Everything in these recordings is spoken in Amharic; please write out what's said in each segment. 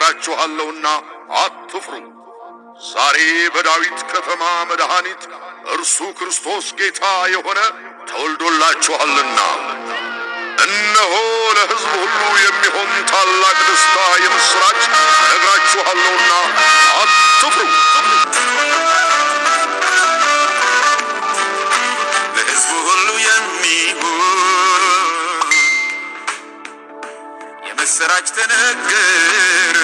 እላችኋለሁና አትፍሩ። ዛሬ በዳዊት ከተማ መድኃኒት እርሱ ክርስቶስ ጌታ የሆነ ተወልዶላችኋልና። እነሆ ለሕዝብ ሁሉ የሚሆን ታላቅ ደስታ የምሥራች እነግራችኋለሁና አትፍሩ። ለሕዝብ ሁሉ የሚሆን የምሥራች ተነገረ።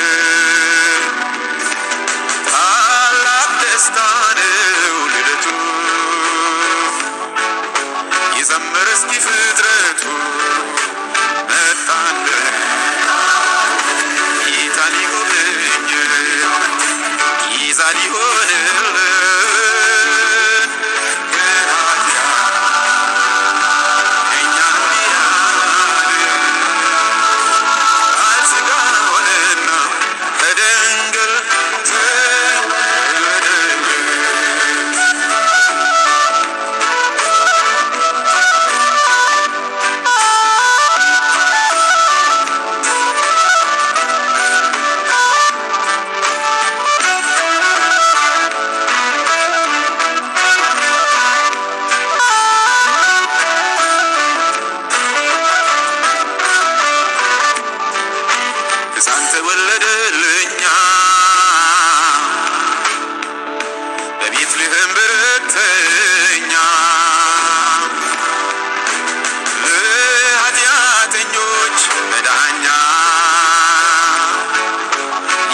ታላቅ ደስታ ነው ልደቱ። ይዘምር እስኪ ፍጥረቱ መጣለ ጌታ ሊጎበኝ ይዛ ሊሆንልን እኛን ሊያድን ቃል ሥጋ ሆነና ከድንግል ሕፃን ተወለደልኛ በቤትልሔም ብርተኛ ለኃጢአተኞች መዳኛ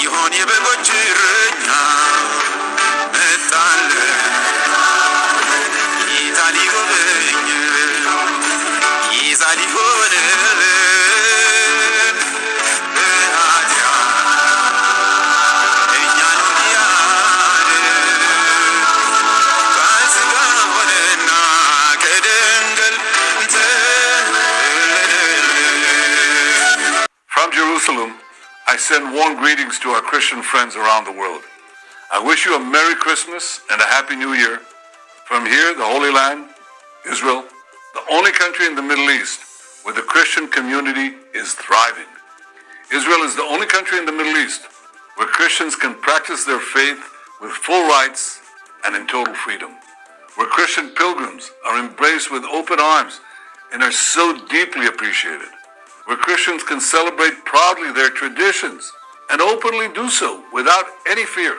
ይሆን የበጎች እረኛ መጣለ ጌታ ሊጎበኝ ይዛ ሊሆንልን From Jerusalem, I send warm greetings to our Christian friends around the world. I wish you a Merry Christmas and a Happy New Year. From here, the Holy Land, Israel, the only country in the Middle East where the Christian community is thriving. Israel is the only country in the Middle East where Christians can practice their faith with full rights and in total freedom, where Christian pilgrims are embraced with open arms and are so deeply appreciated, where Christians can celebrate proudly their traditions and openly do so without any fear.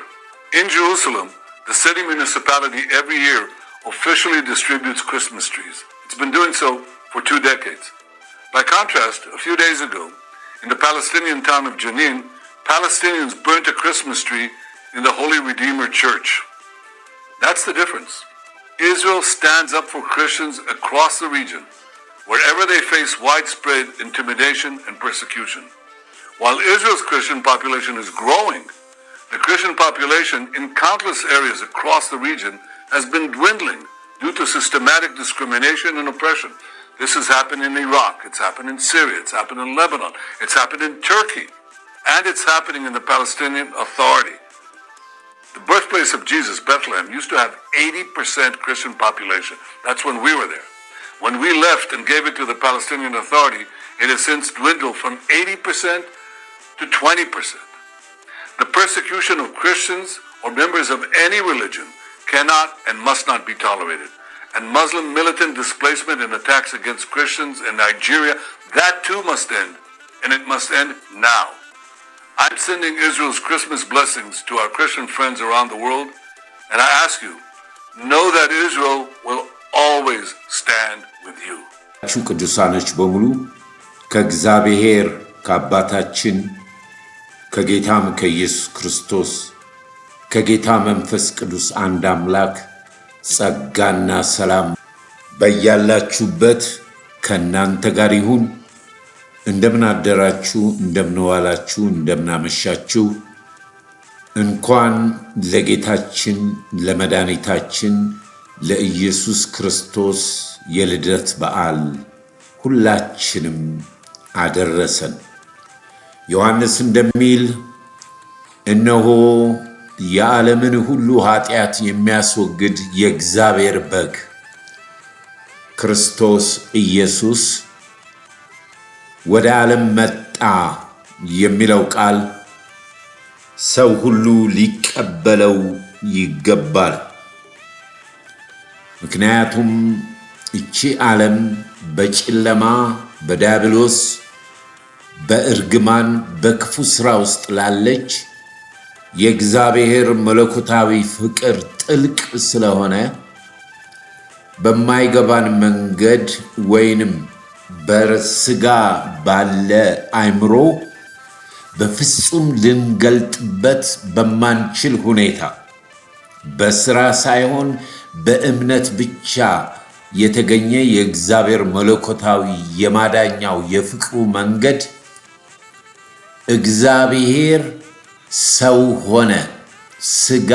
In Jerusalem, the city municipality every year officially distributes Christmas trees. It's been doing so for 2 decades. By contrast, a few days ago, in the Palestinian town of Jenin, Palestinians burnt a Christmas tree in the Holy Redeemer Church. That's the difference. Israel stands up for Christians across the region, wherever they face widespread intimidation and persecution. While Israel's Christian population is growing, the Christian population in countless areas across the region has been dwindling due to systematic discrimination and oppression. This has happened in Iraq, it's happened in Syria, it's happened in Lebanon, it's happened in Turkey, and it's happening in the Palestinian Authority. The birthplace of Jesus, Bethlehem, used to have 80% Christian population. That's when we were there. When we left and gave it to the Palestinian Authority, it has since dwindled from 80% to 20%. The persecution of Christians or members of any religion cannot and must not be tolerated. And Muslim militant displacement and attacks against Christians in Nigeria, that too must end. And it must end now. I'm sending Israel's Christmas blessings to our Christian friends around the world. And I ask you, know that Israel will always stand with you. ቅዱሳኖች በሙሉ ከእግዚአብሔር ከአባታችን ከጌታም ከኢየሱስ ክርስቶስ ከጌታ መንፈስ ቅዱስ አንድ አምላክ ጸጋና ሰላም በያላችሁበት ከናንተ ጋር ይሁን። እንደምን አደራችሁ፣ እንደምን ዋላችሁ፣ እንደምን አመሻችሁ። እንኳን ለጌታችን ለመድኃኒታችን ለኢየሱስ ክርስቶስ የልደት በዓል ሁላችንም አደረሰን። ዮሐንስ እንደሚል እነሆ የዓለምን ሁሉ ኃጢአት የሚያስወግድ የእግዚአብሔር በግ ክርስቶስ ኢየሱስ ወደ ዓለም መጣ የሚለው ቃል ሰው ሁሉ ሊቀበለው ይገባል። ምክንያቱም እቺ ዓለም በጨለማ በዲያብሎስ በእርግማን በክፉ ሥራ ውስጥ ላለች የእግዚአብሔር መለኮታዊ ፍቅር ጥልቅ ስለሆነ በማይገባን መንገድ ወይንም በሥጋ ባለ አእምሮ በፍጹም ልንገልጥበት በማንችል ሁኔታ በሥራ ሳይሆን በእምነት ብቻ የተገኘ የእግዚአብሔር መለኮታዊ የማዳኛው የፍቅሩ መንገድ እግዚአብሔር ሰው ሆነ፣ ሥጋ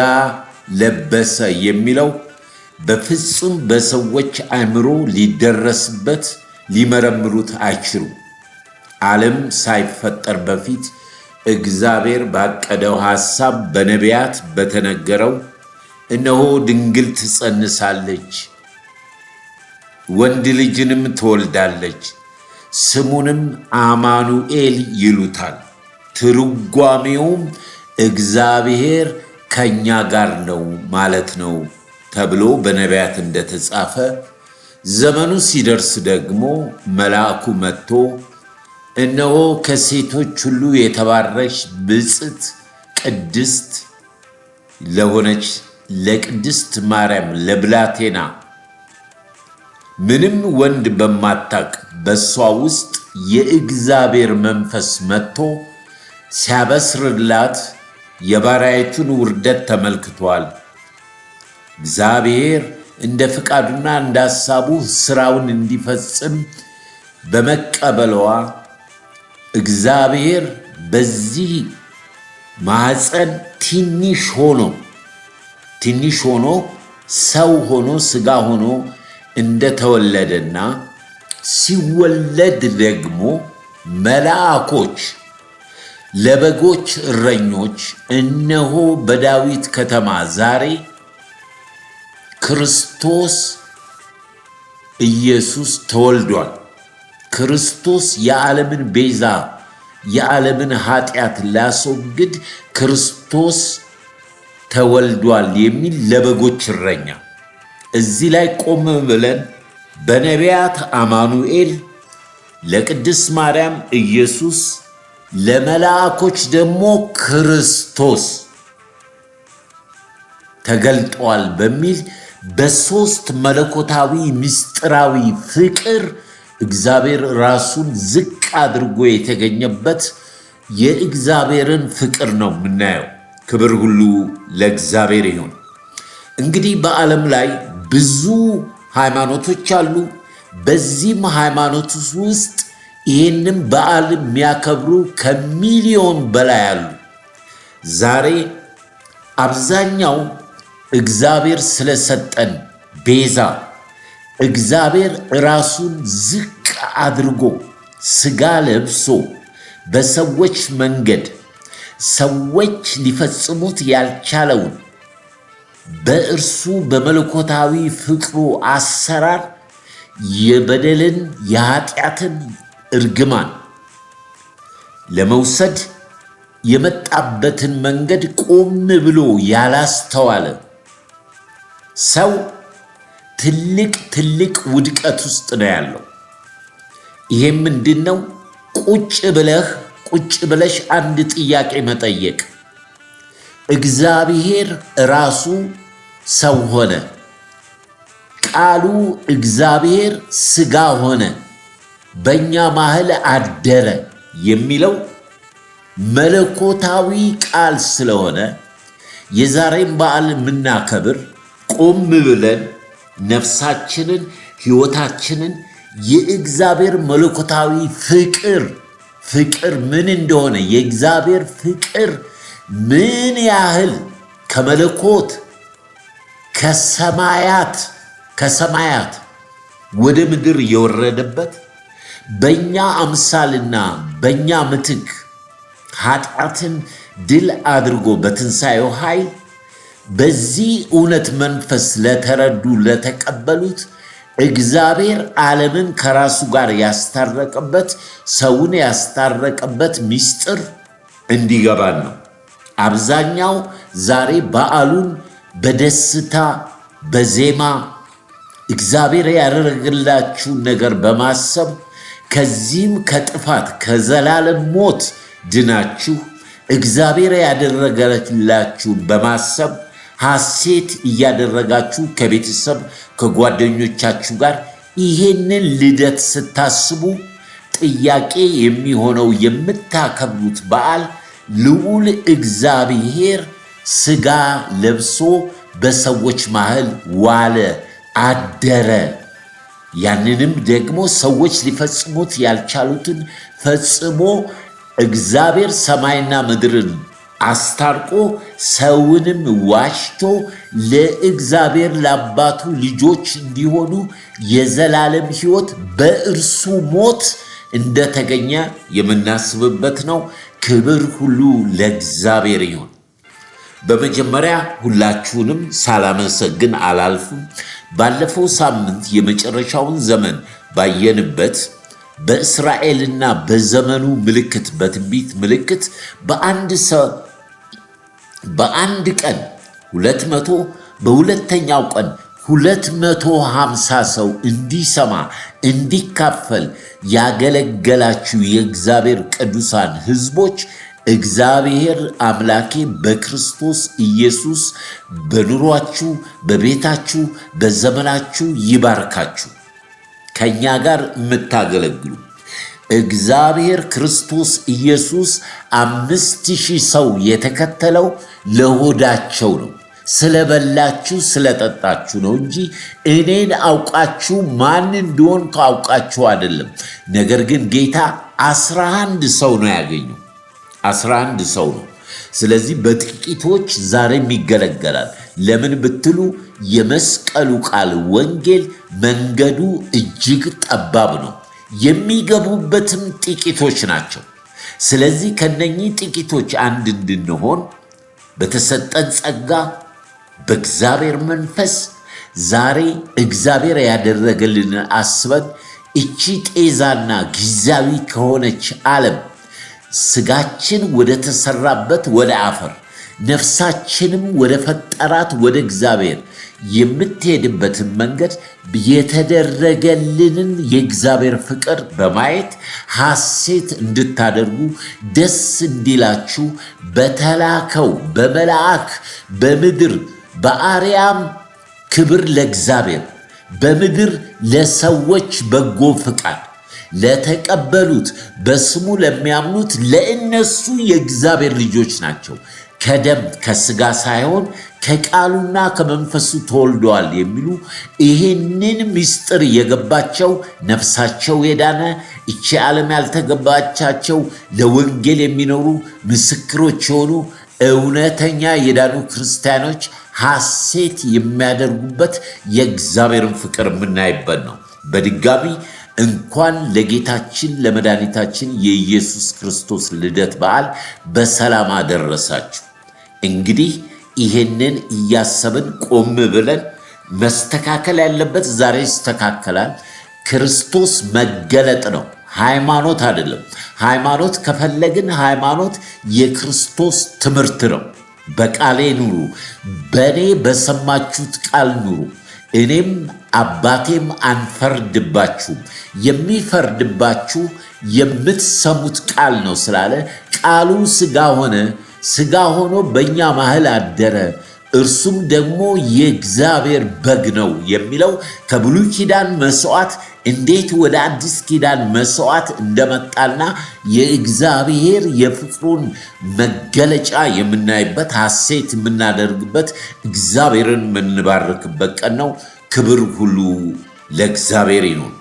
ለበሰ የሚለው በፍጹም በሰዎች አእምሮ ሊደረስበት ሊመረምሩት አይችሉም። ዓለም ሳይፈጠር በፊት እግዚአብሔር ባቀደው ሐሳብ በነቢያት በተነገረው እነሆ ድንግል ትጸንሳለች፣ ወንድ ልጅንም ትወልዳለች፣ ስሙንም አማኑኤል ይሉታል፣ ትርጓሜውም እግዚአብሔር ከእኛ ጋር ነው ማለት ነው ተብሎ በነቢያት እንደተጻፈ ዘመኑ ሲደርስ ደግሞ መልአኩ መጥቶ እነሆ ከሴቶች ሁሉ የተባረክሽ ብፅዕት ቅድስት ለሆነች ለቅድስት ማርያም ለብላቴና ምንም ወንድ በማታቅ በሷ ውስጥ የእግዚአብሔር መንፈስ መጥቶ ሲያበስርላት የባሪያይቱን ውርደት ተመልክቷል። እግዚአብሔር እንደ ፍቃዱና እንደ ሐሳቡ ሥራውን እንዲፈጽም በመቀበሏ እግዚአብሔር በዚህ ማኅፀን ትንሽ ሆኖ ሰው ሆኖ ሥጋ ሆኖ እንደተወለደና ሲወለድ ደግሞ መልአኮች ለበጎች እረኞች እነሆ በዳዊት ከተማ ዛሬ ክርስቶስ ኢየሱስ ተወልዷል፣ ክርስቶስ የዓለምን ቤዛ የዓለምን ኃጢአት ላስወግድ ክርስቶስ ተወልዷል የሚል ለበጎች እረኛ እዚህ ላይ ቆም ብለን በነቢያት አማኑኤል፣ ለቅድስት ማርያም ኢየሱስ፣ ለመላእኮች ደግሞ ክርስቶስ ተገልጧል በሚል በሦስት መለኮታዊ ምስጢራዊ ፍቅር እግዚአብሔር ራሱን ዝቅ አድርጎ የተገኘበት የእግዚአብሔርን ፍቅር ነው የምናየው። ክብር ሁሉ ለእግዚአብሔር ይሁን። እንግዲህ በዓለም ላይ ብዙ ሃይማኖቶች አሉ። በዚህም ሃይማኖት ውስጥ ይህንም በዓል የሚያከብሩ ከሚሊዮን በላይ አሉ። ዛሬ አብዛኛው እግዚአብሔር ስለሰጠን ቤዛ እግዚአብሔር ራሱን ዝቅ አድርጎ ሥጋ ለብሶ በሰዎች መንገድ ሰዎች ሊፈጽሙት ያልቻለውን በእርሱ በመለኮታዊ ፍቅሩ አሰራር የበደልን የኃጢአትን እርግማን ለመውሰድ የመጣበትን መንገድ ቆም ብሎ ያላስተዋለ ሰው ትልቅ ውድቀት ውስጥ ነው ያለው። ይሄም ምንድነው? ቁጭ ብለሽ አንድ ጥያቄ መጠየቅ። እግዚአብሔር ራሱ ሰው ሆነ፣ ቃሉ እግዚአብሔር ሥጋ ሆነ፣ በእኛ መሃል አደረ የሚለው መለኮታዊ ቃል ስለሆነ የዛሬን በዓል የምናከብር ቆም ብለን ነፍሳችንን ሕይወታችንን የእግዚአብሔር መለኮታዊ ፍቅር ምን እንደሆነ የእግዚአብሔር ፍቅር ምን ያህል ከመለኮት ከሰማያት ወደ ምድር የወረደበት በእኛ አምሳልና በእኛ ምትክ ኃጢአትን ድል አድርጎ በትንሣኤው ኃይል በዚህ እውነት መንፈስ ለተረዱ ለተቀበሉት እግዚአብሔር ዓለምን ከራሱ ጋር ያስታረቀበት ሰውን ያስታረቀበት ምስጢር እንዲገባን ነው። አብዛኛው ዛሬ በዓሉን በደስታ በዜማ እግዚአብሔር ያደረገላችሁ ነገር በማሰብ ከዚህም ከጥፋት ከዘላለም ሞት ድናችሁ እግዚአብሔር ያደረገላችሁ በማሰብ ሐሴት እያደረጋችሁ ከቤተሰብ ከጓደኞቻችሁ ጋር ይሄንን ልደት ስታስቡ ጥያቄ የሚሆነው የምታከብሩት በዓል ልዑል እግዚአብሔር ሥጋ ለብሶ በሰዎች መሃል ዋለ አደረ። ያንንም ደግሞ ሰዎች ሊፈጽሙት ያልቻሉትን ፈጽሞ እግዚአብሔር ሰማይና ምድርን አስታርቆ ሰውንም ዋሽቶ ለእግዚአብሔር ለአባቱ ልጆች እንዲሆኑ የዘላለም ሕይወት በእርሱ ሞት እንደተገኘ የምናስብበት ነው። ክብር ሁሉ ለእግዚአብሔር ይሁን። በመጀመሪያ ሁላችሁንም ሳላመሰግን አላልፍም። ባለፈው ሳምንት የመጨረሻውን ዘመን ባየንበት በእስራኤልና በዘመኑ ምልክት በትንቢት ምልክት በአንድ ቀን 200 በሁለተኛው ቀን 250 ሰው እንዲሰማ እንዲካፈል ያገለገላችሁ የእግዚአብሔር ቅዱሳን ሕዝቦች እግዚአብሔር አምላኬ በክርስቶስ ኢየሱስ በኑሯችሁ በቤታችሁ በዘመናችሁ ይባርካችሁ። ከኛ ጋር የምታገለግሉ እግዚአብሔር ክርስቶስ ኢየሱስ 5000 ሰው የተከተለው ለሆዳቸው ነው። ስለበላችሁ ስለጠጣችሁ ነው እንጂ እኔን አውቃችሁ ማን እንደሆን ካውቃችሁ አይደለም። ነገር ግን ጌታ 11 ሰው ነው ያገኘው። 11 ሰው ነው። ስለዚህ በጥቂቶች ዛሬም ይገለገላል። ለምን ብትሉ የመስቀሉ ቃል ወንጌል መንገዱ እጅግ ጠባብ ነው፣ የሚገቡበትም ጥቂቶች ናቸው። ስለዚህ ከነኚህ ጥቂቶች አንድ እንድንሆን በተሰጠን ጸጋ በእግዚአብሔር መንፈስ ዛሬ እግዚአብሔር ያደረገልንን አስበን እቺ ጤዛና ጊዜያዊ ከሆነች ዓለም ስጋችን ወደ ተሰራበት ወደ አፈር ነፍሳችንም ወደ ፈጠራት ወደ እግዚአብሔር የምትሄድበትን መንገድ የተደረገልንን የእግዚአብሔር ፍቅር በማየት ሐሴት እንድታደርጉ ደስ እንዲላችሁ በተላከው በመልአክ በምድር በአርያም ክብር ለእግዚአብሔር በምድር ለሰዎች በጎ ፍቃድ ለተቀበሉት በስሙ ለሚያምኑት ለእነሱ የእግዚአብሔር ልጆች ናቸው። ከደም ከስጋ ሳይሆን ከቃሉና ከመንፈሱ ተወልደዋል የሚሉ ይህንን ምስጢር የገባቸው ነፍሳቸው የዳነ እቺ ዓለም ያልተገባቻቸው ለወንጌል የሚኖሩ ምስክሮች የሆኑ እውነተኛ የዳኑ ክርስቲያኖች ሐሴት የሚያደርጉበት የእግዚአብሔርን ፍቅር የምናይበት ነው። በድጋሚ እንኳን ለጌታችን ለመድኃኒታችን የኢየሱስ ክርስቶስ ልደት በዓል በሰላም አደረሳችሁ። እንግዲህ ይሄንን እያሰብን ቆም ብለን መስተካከል ያለበት ዛሬ ይስተካከላል። ክርስቶስ መገለጥ ነው፣ ሃይማኖት አይደለም። ሃይማኖት ከፈለግን ሃይማኖት የክርስቶስ ትምህርት ነው። በቃሌ ኑሩ፣ በእኔ በሰማችሁት ቃል ኑሩ፣ እኔም አባቴም አንፈርድባችሁም። የሚፈርድባችሁ የምትሰሙት ቃል ነው ስላለ ቃሉ ሥጋ ሆነ፣ ሥጋ ሆኖ በእኛ መሃል አደረ፣ እርሱም ደግሞ የእግዚአብሔር በግ ነው የሚለው ከብሉይ ኪዳን መስዋዕት እንዴት ወደ አዲስ ኪዳን መስዋዕት እንደመጣና የእግዚአብሔር የፍቅሩን መገለጫ የምናይበት ሐሴት የምናደርግበት እግዚአብሔርን የምንባርክበት ቀን ነው። ክብር ሁሉ ለእግዚአብሔር ይሁን።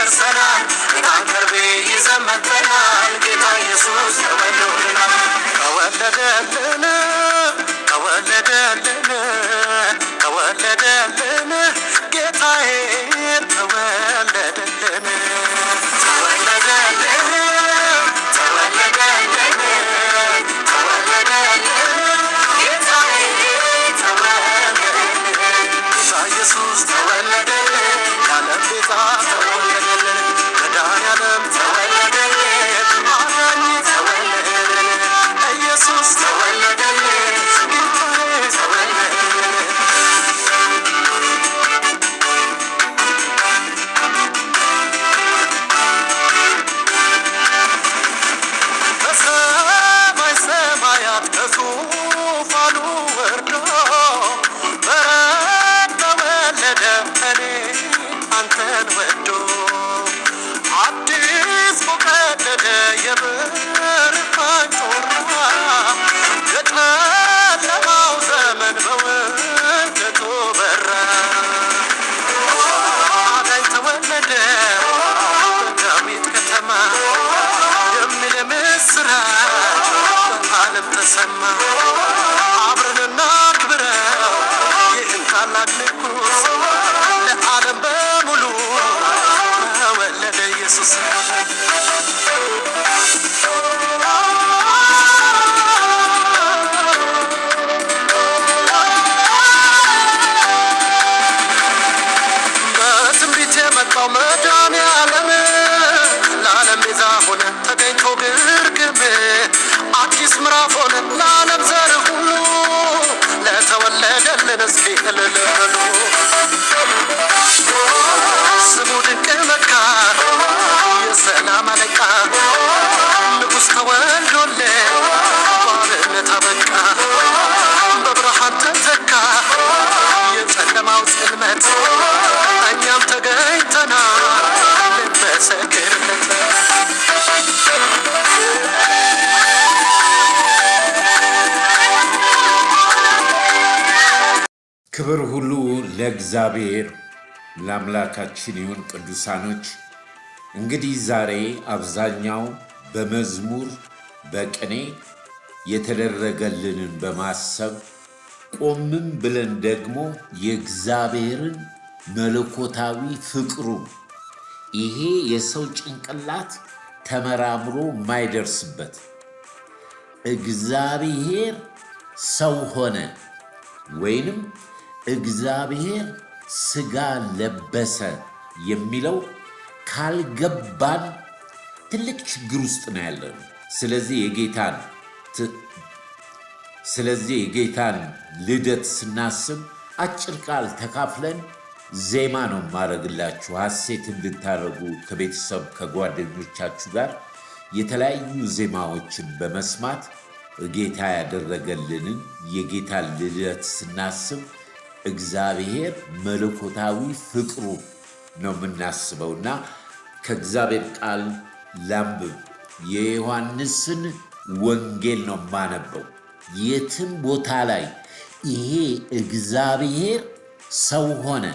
ደርሰናል ጌታን ከርቤ ይዘን መጥተናል ጌታ ኢየሱስ ተወልዶልናል ተወለደልን ተወለደልን ተወለደልን ጌታዬ ተወለደልን ተወለደልን ተወለደልን ተወለደልን ጌታዬ ተወለደልን ጌታ ኢየሱስ ተወለደልን የዓለም ቤዛ ተወለደልን መድኃኒዓለም ተወለደልን አዳኝ ተወለደልን ኢየሱስ ተወለደልን ጌታዬ ተወለደልን በሰማይ ሰማያት ከዙፋኑ ወርዶ በረት ተወለደ እኔ አንተን ወዶ አዲስ ሞቀደደ የብርሃን ጮራ የጨለማው ዘመን በውደቱ በራ አዳኝ ተወለደ በዳዊት ከተማ የሚል ምስራች በዓለም ተሰማ አብረን እናክብረው ይህን ታላቅ ንጉሥ ለዓለም በሙሉ ተወለደ ኢየሱስ በትንቢት የመጣው መድኃኒዓለም ለዓለም ቤዛ ሆነ ተገኝቶ ግርግም አዲስ ምዕራፍ ሆነ ለዓለም ዘር ሁሉ ለተወለደልን እስኪ እልል በሉ ስሙ ድንቅ መካር የሰላም አለቃ ንጉሥ ተወልዶልን ባርነት አበቃ በብርሃን ተተካ የጨለማው ጽልመት እኛም ተገኝተናል ልንመሰክርለት ክብር ሁሉ ለእግዚአብሔር ለአምላካችን ይሁን። ቅዱሳኖች እንግዲህ ዛሬ አብዛኛው በመዝሙር በቅኔ የተደረገልንን በማሰብ ቆምም ብለን ደግሞ የእግዚአብሔርን መለኮታዊ ፍቅሩን ይሄ የሰው ጭንቅላት ተመራምሮ የማይደርስበት እግዚአብሔር ሰው ሆነ ወይንም እግዚአብሔር ሥጋ ለበሰ የሚለው ካልገባን ትልቅ ችግር ውስጥ ነው ያለነው። ስለዚህ የጌታን ልደት ስናስብ አጭር ቃል ተካፍለን ዜማ ነው ማድረግላችሁ። ሐሴት እንድታደርጉ ከቤተሰብ ከጓደኞቻችሁ ጋር የተለያዩ ዜማዎችን በመስማት ጌታ ያደረገልንን የጌታን ልደት ስናስብ እግዚአብሔር መለኮታዊ ፍቅሩ ነው የምናስበውና ከእግዚአብሔር ቃል ላንብብ። የዮሐንስን ወንጌል ነው ማነበው። የትም ቦታ ላይ ይሄ እግዚአብሔር ሰው ሆነ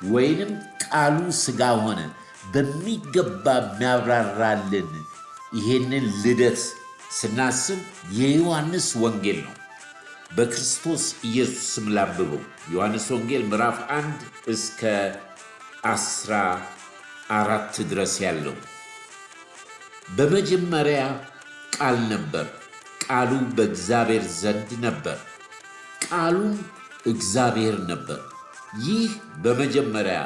ወይንም ቃሉ ሥጋ ሆነ በሚገባ የሚያብራራልን ይሄንን ልደት ስናስብ የዮሐንስ ወንጌል ነው። በክርስቶስ ኢየሱስ ስም ላንብበው። ዮሐንስ ወንጌል ምዕራፍ 1 እስከ 14 ድረስ ያለው። በመጀመሪያ ቃል ነበር፣ ቃሉ በእግዚአብሔር ዘንድ ነበር፣ ቃሉም እግዚአብሔር ነበር። ይህ በመጀመሪያ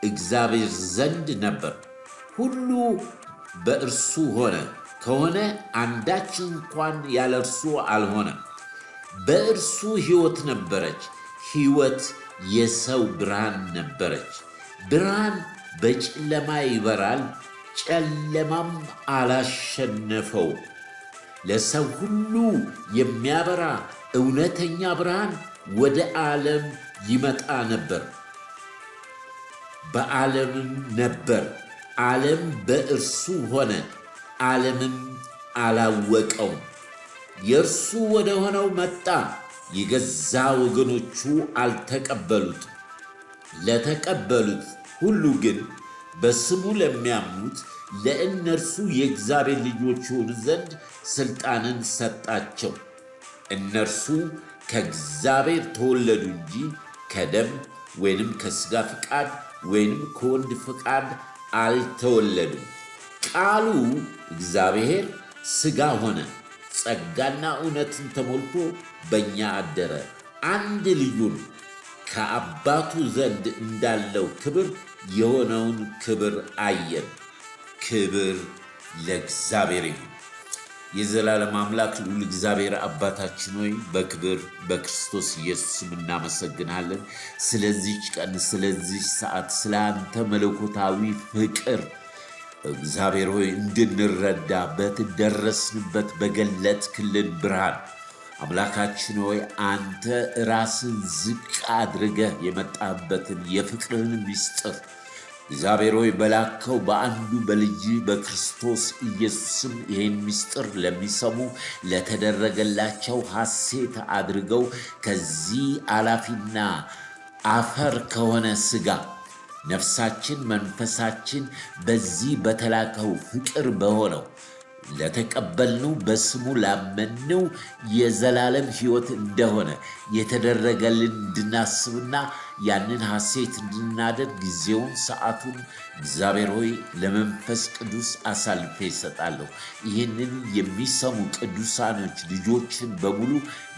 እግዚአብሔር ዘንድ ነበር። ሁሉ በእርሱ ሆነ፣ ከሆነ አንዳች እንኳን ያለ እርሱ አልሆነም። በእርሱ ሕይወት ነበረች፣ ሕይወት የሰው ብርሃን ነበረች። ብርሃን በጨለማ ይበራል፣ ጨለማም አላሸነፈው። ለሰው ሁሉ የሚያበራ እውነተኛ ብርሃን ወደ ዓለም ይመጣ ነበር፣ በዓለምም ነበር። ዓለም በእርሱ ሆነ፣ ዓለምም አላወቀውም። የእርሱ ወደ ሆነው መጣ፣ የገዛ ወገኖቹ አልተቀበሉት። ለተቀበሉት ሁሉ ግን በስሙ ለሚያምኑት ለእነርሱ የእግዚአብሔር ልጆች ይሆኑ ዘንድ ሥልጣንን ሰጣቸው። እነርሱ ከእግዚአብሔር ተወለዱ እንጂ ከደም ወይንም ከሥጋ ፍቃድ ወይንም ከወንድ ፍቃድ አልተወለዱም። ቃሉ እግዚአብሔር ሥጋ ሆነ፣ ጸጋና እውነትን ተሞልቶ በእኛ አደረ። አንድ ልጁን ከአባቱ ዘንድ እንዳለው ክብር የሆነውን ክብር አየን። ክብር ለእግዚአብሔር ይሁን። የዘላለም አምላክ ልዑል እግዚአብሔር አባታችን ሆይ በክብር በክርስቶስ ኢየሱስም እናመሰግናለን። ስለዚች ቀን፣ ስለዚች ሰዓት፣ ስለ አንተ መለኮታዊ ፍቅር እግዚአብሔር ሆይ እንድንረዳ በተደረስንበት በገለጥክልን ብርሃን አምላካችን ሆይ አንተ ራስን ዝቅ አድርገህ የመጣበትን የፍቅርህን ምስጢር እግዚአብሔር ሆይ በላከው በአንዱ በልጅ በክርስቶስ ኢየሱስም ይህን ምስጢር ለሚሰሙ ለተደረገላቸው ሐሴት አድርገው ከዚህ አላፊና አፈር ከሆነ ሥጋ ነፍሳችን መንፈሳችን በዚህ በተላከው ፍቅር በሆነው ለተቀበልነው በስሙ ላመንነው የዘላለም ሕይወት እንደሆነ የተደረገልን እንድናስብና ያንን ሐሴት እንድናደርግ ጊዜውን ሰዓቱን እግዚአብሔር ሆይ ለመንፈስ ቅዱስ አሳልፌ ይሰጣለሁ። ይህንን የሚሰሙ ቅዱሳኖች ልጆችን በሙሉ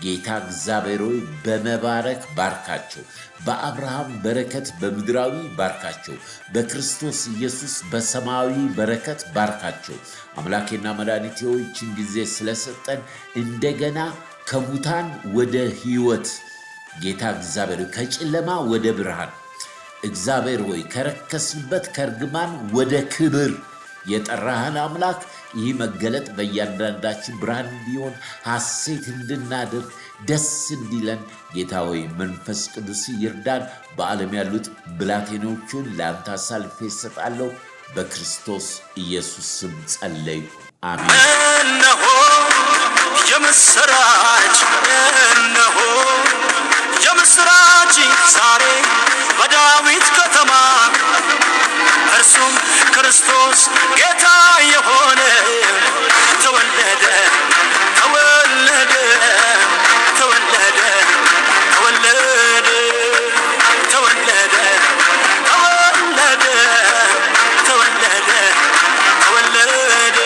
ጌታ እግዚአብሔር ሆይ በመባረክ ባርካቸው። በአብርሃም በረከት በምድራዊ ባርካቸው። በክርስቶስ ኢየሱስ በሰማያዊ በረከት ባርካቸው። አምላኬና መድኃኒቴ ሆይ ይህችን ጊዜ ስለሰጠን እንደገና ከሙታን ወደ ሕይወት ጌታ እግዚአብሔር ከጨለማ ወደ ብርሃን እግዚአብሔር ሆይ ከረከስንበት ከርግማን ወደ ክብር የጠራህን አምላክ ይህ መገለጥ በእያንዳንዳችን ብርሃን እንዲሆን ሐሴት እንድናደርግ ደስ እንዲለን ጌታ ሆይ መንፈስ ቅዱስ ይርዳን። በዓለም ያሉት ብላቴኖቹን ለአንተ አሳልፌ እሰጣለሁ። በክርስቶስ ኢየሱስ ስም ጸለይኩ፣ አሜን። እነሆ የምስራች፣ እነሆ የምስራች ዛሬ በዳዊት ከተማ እርሱም ክርስቶስ ጌታ የሆነ ተወለደ፣ ተወለደ፣ ተወለደ፣ ተወለደ፣ ተወለደ፣ ተወለደ፣ ተወለደ፣ ተወለደ።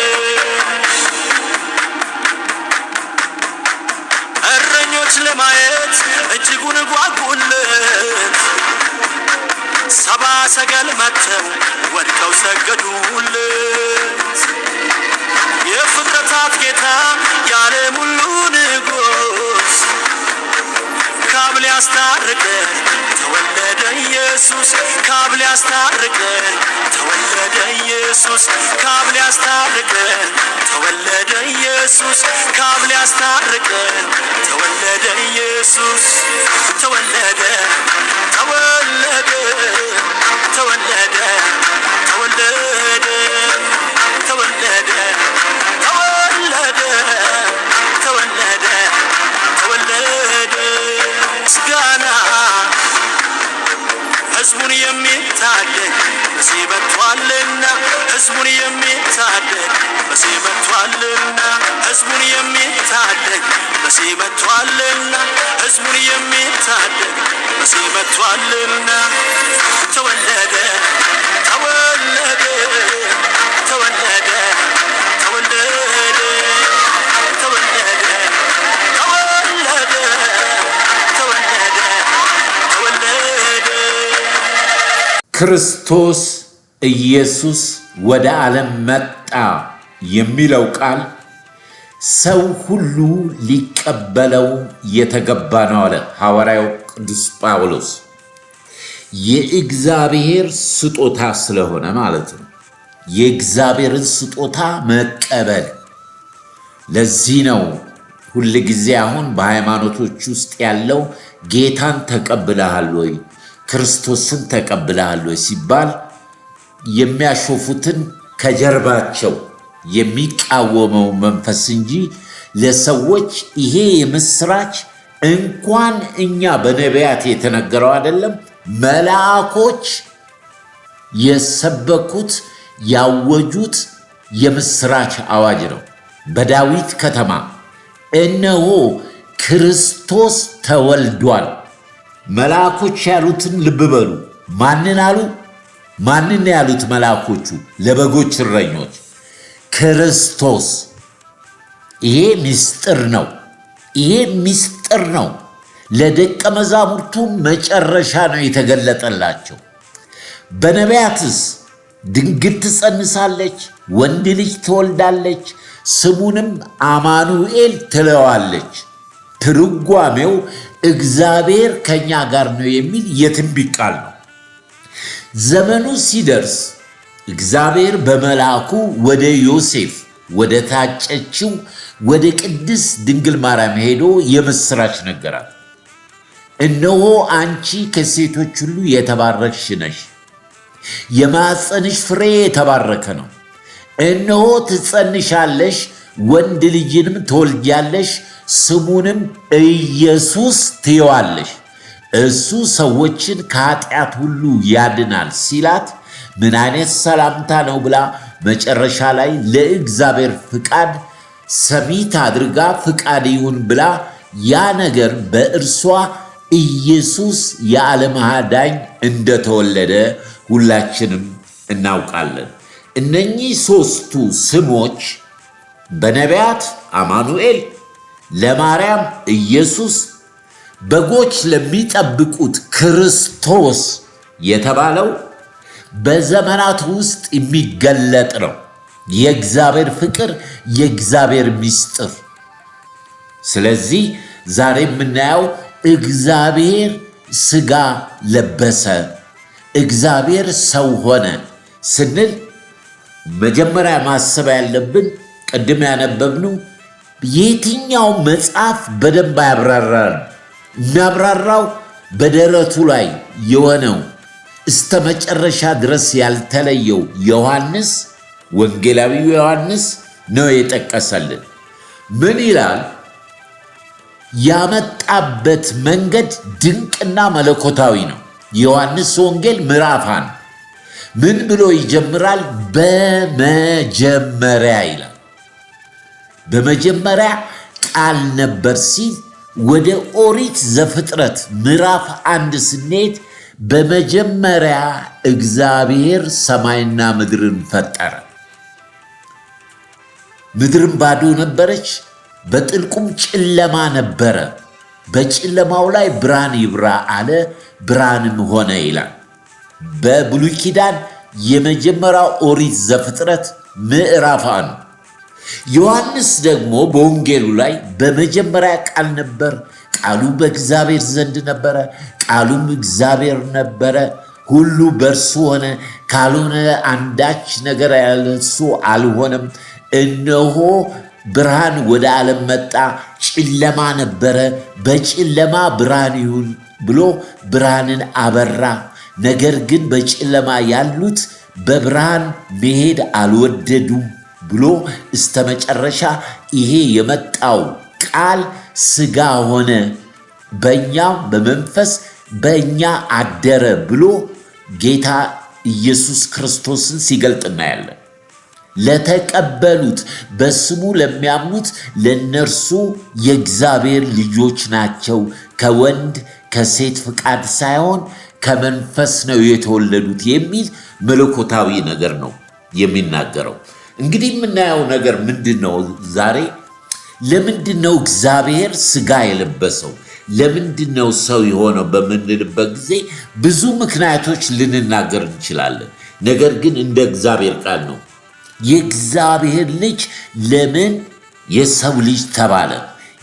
እረኞች ለማየት እጅጉን ጓጉለት፣ ሰባ ሰገል መጥተው ወድቀው ሰገዱለት። የፍጥረታት ጌታ የዓለም ሁሉ ንጉሥ ካብ ሊያስታርቀን ተወለደ ኢየሱስ፣ ካብ ሊያስታርቀን ተወለደ ኢየሱስ፣ ካብ ሊያስታርቀን ተወለደ ኢየሱስ፣ ካብ ሊያስታርቀን ተወለደ ኢየሱስ። ተወለደ፣ ተወለደ፣ ተወለደ፣ ተወለደ፣ ተወለደ፣ ተወለደ፣ ተወለደ፣ ተወለደ። ምስጋና ሕዝቡን የሚታደግ በዚህ መጥቷልና፣ ሕዝቡን የሚታደግ በዚህ መጥቷልና፣ ሕዝቡን የሚታደግ በዚህ መጥቷልና፣ ሕዝቡን የሚታደግ በዚህ መጥቷልና። ተወለደ፣ ተወለደ፣ ተወለደ፣ ተወለደ፣ ተወለደ፣ ተወለደ፣ ተወለደ፣ ተወለደ። ክርስቶስ ኢየሱስ ወደ ዓለም መጣ የሚለው ቃል ሰው ሁሉ ሊቀበለው የተገባ ነው አለ ሐዋርያው ቅዱስ ጳውሎስ። የእግዚአብሔር ስጦታ ስለሆነ ማለት ነው። የእግዚአብሔርን ስጦታ መቀበል። ለዚህ ነው ሁል ጊዜ አሁን በሃይማኖቶች ውስጥ ያለው ጌታን ተቀብለሃል ወይ፣ ክርስቶስን ተቀብለሃል ወይ ሲባል የሚያሾፉትን ከጀርባቸው የሚቃወመው መንፈስ እንጂ ለሰዎች ይሄ የምስራች እንኳን እኛ በነቢያት የተነገረው አይደለም፣ መልአኮች የሰበኩት ያወጁት የምስራች አዋጅ ነው። በዳዊት ከተማ እነሆ ክርስቶስ ተወልዷል። መልአኮች ያሉትን ልብ በሉ። ማንን አሉ? ማንን ያሉት መልአኮቹ? ለበጎች እረኞች ክርስቶስ። ይሄ ምስጢር ነው። ይሄ ምስጢር ነው። ለደቀ መዛሙርቱ መጨረሻ ነው የተገለጠላቸው። በነቢያትስ ድንግል ትጸንሳለች፣ ወንድ ልጅ ትወልዳለች፣ ስሙንም አማኑኤል ትለዋለች። ትርጓሜው እግዚአብሔር ከኛ ጋር ነው የሚል የትንቢት ቃል ነው። ዘመኑ ሲደርስ እግዚአብሔር በመልአኩ ወደ ዮሴፍ ወደ ታጨችው ወደ ቅድስት ድንግል ማርያም ሄዶ የምስራች ነገራት። እነሆ አንቺ ከሴቶች ሁሉ የተባረክሽ ነሽ፣ የማኅፀንሽ ፍሬ የተባረከ ነው። እነሆ ትጸንሻለሽ፣ ወንድ ልጅንም ትወልጃለሽ፣ ስሙንም ኢየሱስ ትዪዋለሽ። እሱ ሰዎችን ከኃጢአት ሁሉ ያድናል ሲላት ምን አይነት ሰላምታ ነው ብላ መጨረሻ ላይ ለእግዚአብሔር ፍቃድ ሰሚት አድርጋ ፍቃድ ይሁን ብላ ያ ነገር በእርሷ ኢየሱስ የዓለም አዳኝ እንደተወለደ ሁላችንም እናውቃለን። እነኚህ ሦስቱ ስሞች በነቢያት አማኑኤል፣ ለማርያም ኢየሱስ፣ በጎች ለሚጠብቁት ክርስቶስ የተባለው በዘመናት ውስጥ የሚገለጥ ነው። የእግዚአብሔር ፍቅር፣ የእግዚአብሔር ምስጢር። ስለዚህ ዛሬ የምናየው እግዚአብሔር ሥጋ ለበሰ፣ እግዚአብሔር ሰው ሆነ ስንል መጀመሪያ ማሰብ ያለብን ቅድም ያነበብነው የትኛው መጽሐፍ በደንብ ያብራራል። የሚያብራራው በደረቱ ላይ የሆነው እስተ መጨረሻ ድረስ ያልተለየው ዮሐንስ፣ ወንጌላዊው ዮሐንስ ነው የጠቀሰልን። ምን ይላል? ያመጣበት መንገድ ድንቅና መለኮታዊ ነው። ዮሐንስ ወንጌል ምዕራፍ 1 ምን ብሎ ይጀምራል? በመጀመሪያ ይላል። በመጀመሪያ ቃል ነበር ሲል ወደ ኦሪት ዘፍጥረት ምዕራፍ 1 ስንሄድ በመጀመሪያ እግዚአብሔር ሰማይና ምድርን ፈጠረ። ምድርም ባዶ ነበረች፣ በጥልቁም ጨለማ ነበረ። በጨለማው ላይ ብርሃን ይብራ አለ፣ ብርሃንም ሆነ ይላል። በብሉይ ኪዳን የመጀመሪያው ኦሪት ዘፍጥረት ምዕራፍ 1። ዮሐንስ ደግሞ በወንጌሉ ላይ በመጀመሪያ ቃል ነበር፣ ቃሉ በእግዚአብሔር ዘንድ ነበረ፣ ቃሉም እግዚአብሔር ነበረ፣ ሁሉ በእርሱ ሆነ፣ ካልሆነ አንዳች ነገር ያለ እርሱ አልሆነም። እነሆ ብርሃን ወደ ዓለም መጣ፣ ጨለማ ነበረ፣ በጨለማ ብርሃን ይሁን ብሎ ብርሃንን አበራ። ነገር ግን በጨለማ ያሉት በብርሃን መሄድ አልወደዱም ብሎ እስተ መጨረሻ ይሄ የመጣው ቃል ሥጋ ሆነ፣ በእኛ በመንፈስ በእኛ አደረ ብሎ ጌታ ኢየሱስ ክርስቶስን ሲገልጥ እናያለን። ለተቀበሉት በስሙ ለሚያምኑት ለነርሱ የእግዚአብሔር ልጆች ናቸው፣ ከወንድ ከሴት ፍቃድ ሳይሆን ከመንፈስ ነው የተወለዱት የሚል መለኮታዊ ነገር ነው የሚናገረው። እንግዲህ የምናየው ነገር ምንድን ነው? ዛሬ ለምንድን ነው እግዚአብሔር ሥጋ የለበሰው? ለምንድን ነው ሰው የሆነው በምንልበት ጊዜ ብዙ ምክንያቶች ልንናገር እንችላለን። ነገር ግን እንደ እግዚአብሔር ቃል ነው። የእግዚአብሔር ልጅ ለምን የሰው ልጅ ተባለ?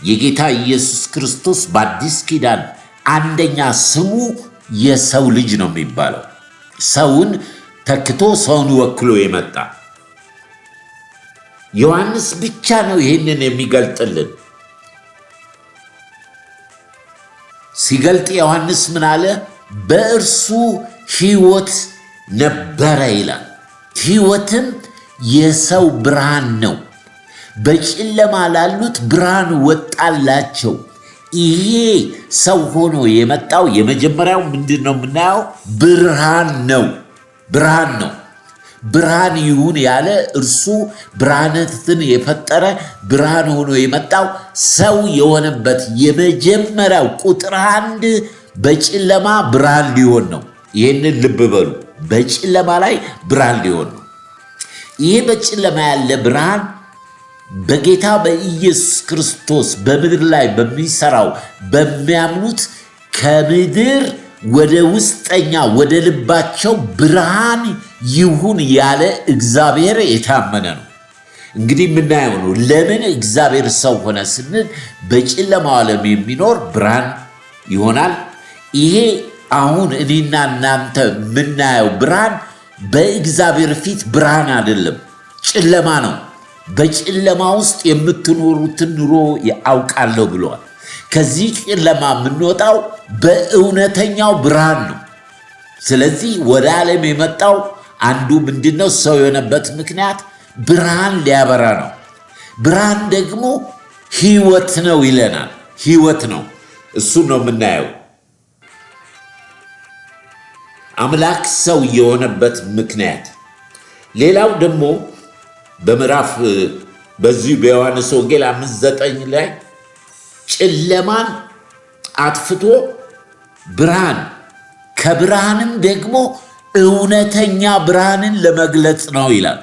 የጌታ ኢየሱስ ክርስቶስ በአዲስ ኪዳን አንደኛ ስሙ የሰው ልጅ ነው የሚባለው። ሰውን ተክቶ ሰውን ወክሎ የመጣ ዮሐንስ ብቻ ነው ይህንን የሚገልጥልን። ሲገልጥ ዮሐንስ ምን አለ? በእርሱ ሕይወት ነበረ ይላል። ሕይወትም የሰው ብርሃን ነው። በጨለማ ላሉት ብርሃን ወጣላቸው። ይሄ ሰው ሆኖ የመጣው የመጀመሪያው ምንድን ነው የምናየው? ብርሃን ነው። ብርሃን ነው። ብርሃን ይሁን ያለ እርሱ ብርሃናትን የፈጠረ ብርሃን ሆኖ የመጣው ሰው የሆነበት የመጀመሪያው ቁጥር 1 በጨለማ ብርሃን ሊሆን ነው። ይህንን ልብ በሉ። በጨለማ ላይ ብርሃን ሊሆን ነው። ይሄ በጨለማ ያለ ብርሃን በጌታ በኢየሱስ ክርስቶስ በምድር ላይ በሚሰራው በሚያምኑት ከምድር ወደ ውስጠኛ ወደ ልባቸው ብርሃን ይሁን ያለ እግዚአብሔር የታመነ ነው። እንግዲህ የምናየው ነው። ለምን እግዚአብሔር ሰው ሆነ ስንል በጨለማው ዓለም የሚኖር ብርሃን ይሆናል። ይሄ አሁን እኔና እናንተ የምናየው ብርሃን በእግዚአብሔር ፊት ብርሃን አይደለም፣ ጨለማ ነው። በጨለማ ውስጥ የምትኖሩትን ኑሮ ያውቃለሁ ብለዋል። ከዚህ ጨለማ የምንወጣው በእውነተኛው ብርሃን ነው። ስለዚህ ወደ ዓለም የመጣው አንዱ ምንድነው? ሰው የሆነበት ምክንያት ብርሃን ሊያበራ ነው። ብርሃን ደግሞ ሕይወት ነው ይለናል። ሕይወት ነው። እሱን ነው የምናየው። አምላክ ሰው የሆነበት ምክንያት። ሌላው ደግሞ በምዕራፍ በዚህ በዮሐንስ ወንጌል 5:9 ላይ ጨለማን አጥፍቶ ብርሃን ከብርሃንም ደግሞ እውነተኛ ብርሃንን ለመግለጽ ነው ይላል።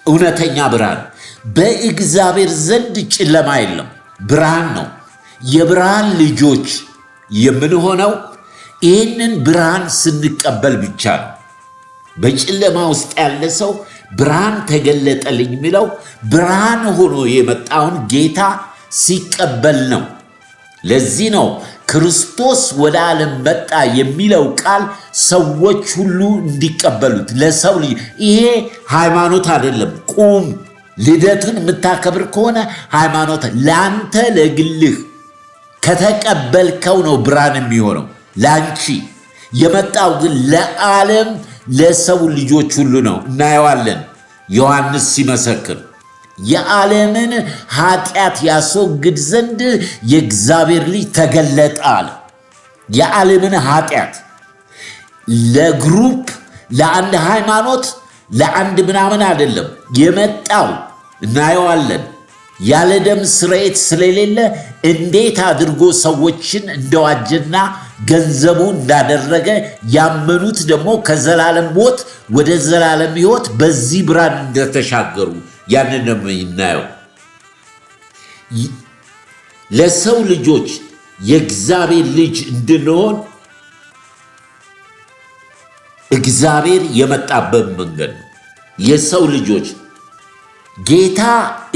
እውነተኛ ብርሃን በእግዚአብሔር ዘንድ ጨለማ የለም፣ ብርሃን ነው። የብርሃን ልጆች የምንሆነው ይህንን ብርሃን ስንቀበል ብቻ ነው። በጨለማ ውስጥ ያለ ሰው ብርሃን ተገለጠልኝ የሚለው ብርሃን ሆኖ የመጣውን ጌታ ሲቀበል ነው። ለዚህ ነው ክርስቶስ ወደ ዓለም መጣ የሚለው ቃል ሰዎች ሁሉ እንዲቀበሉት ለሰው ልጅ። ይሄ ሃይማኖት አይደለም። ቁም። ልደቱን የምታከብር ከሆነ ሃይማኖት ለአንተ ለግልህ ከተቀበልከው ነው ብርሃን የሚሆነው። ላንቺ የመጣው ግን ለዓለም ለሰው ልጆች ሁሉ ነው። እናየዋለን። ዮሐንስ ሲመሰክር የዓለምን ኃጢአት ያስወግድ ዘንድ የእግዚአብሔር ልጅ ተገለጠ አለ። የዓለምን ኃጢአት ለግሩፕ ለአንድ ሃይማኖት ለአንድ ምናምን አይደለም የመጣው። እናየዋለን። ያለ ደም ስርየት ስለሌለ እንዴት አድርጎ ሰዎችን እንደዋጀና ገንዘቡ እንዳደረገ ያመኑት ደግሞ ከዘላለም ሞት ወደ ዘላለም ሕይወት በዚህ ብርሃን እንደተሻገሩ ያንን ነው የምናየው። ለሰው ልጆች የእግዚአብሔር ልጅ እንድንሆን እግዚአብሔር የመጣበት መንገድ ነው። የሰው ልጆች ጌታ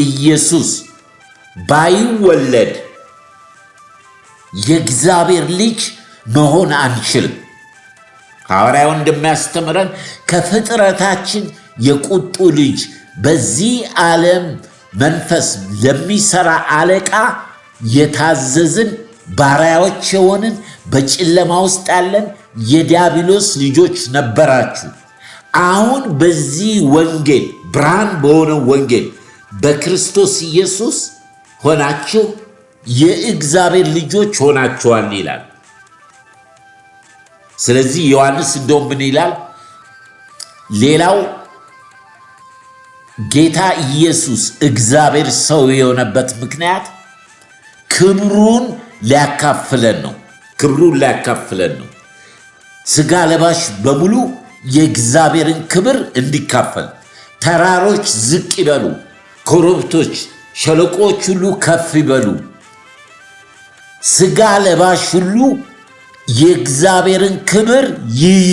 ኢየሱስ ባይወለድ የእግዚአብሔር ልጅ መሆን አንችልም። ሐዋርያው እንደሚያስተምረን ከፍጥረታችን የቁጡ ልጅ በዚህ ዓለም መንፈስ ለሚሰራ አለቃ የታዘዝን ባሪያዎች የሆንን በጨለማ ውስጥ ያለን የዲያብሎስ ልጆች ነበራችሁ። አሁን በዚህ ወንጌል ብርሃን በሆነው ወንጌል በክርስቶስ ኢየሱስ ሆናችሁ የእግዚአብሔር ልጆች ሆናችኋል ይላል። ስለዚህ ዮሐንስ እንደውም ምን ይላል? ሌላው ጌታ ኢየሱስ እግዚአብሔር ሰው የሆነበት ምክንያት ክብሩን ሊያካፍለን ነው። ክብሩን ሊያካፍለን ነው። ሥጋ ለባሽ በሙሉ የእግዚአብሔርን ክብር እንዲካፈል፣ ተራሮች ዝቅ ይበሉ፣ ኮረብቶች ሸለቆች ሁሉ ከፍ ይበሉ፣ ሥጋ ለባሽ ሁሉ የእግዚአብሔርን ክብር ይይ።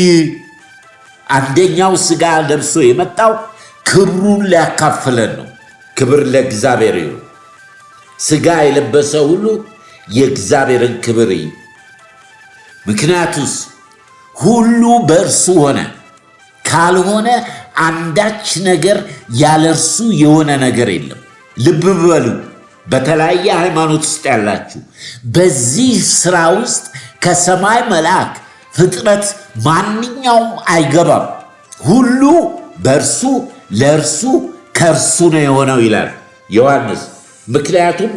አንደኛው ሥጋ ለብሶ የመጣው ክብሩን ሊያካፍለን ነው። ክብር ለእግዚአብሔር ይሁን። ሥጋ የለበሰ ሁሉ የእግዚአብሔርን ክብር ይይ። ምክንያቱስ ሁሉ በእርሱ ሆነ፣ ካልሆነ አንዳች ነገር ያለ እርሱ የሆነ ነገር የለም። ልብ በሉ፣ በተለያየ ሃይማኖት ውስጥ ያላችሁ በዚህ ሥራ ውስጥ ከሰማይ መልአክ ፍጥረት ማንኛውም አይገባም። ሁሉ በእርሱ ለእርሱ ከእርሱ ነው የሆነው ይላል ዮሐንስ። ምክንያቱም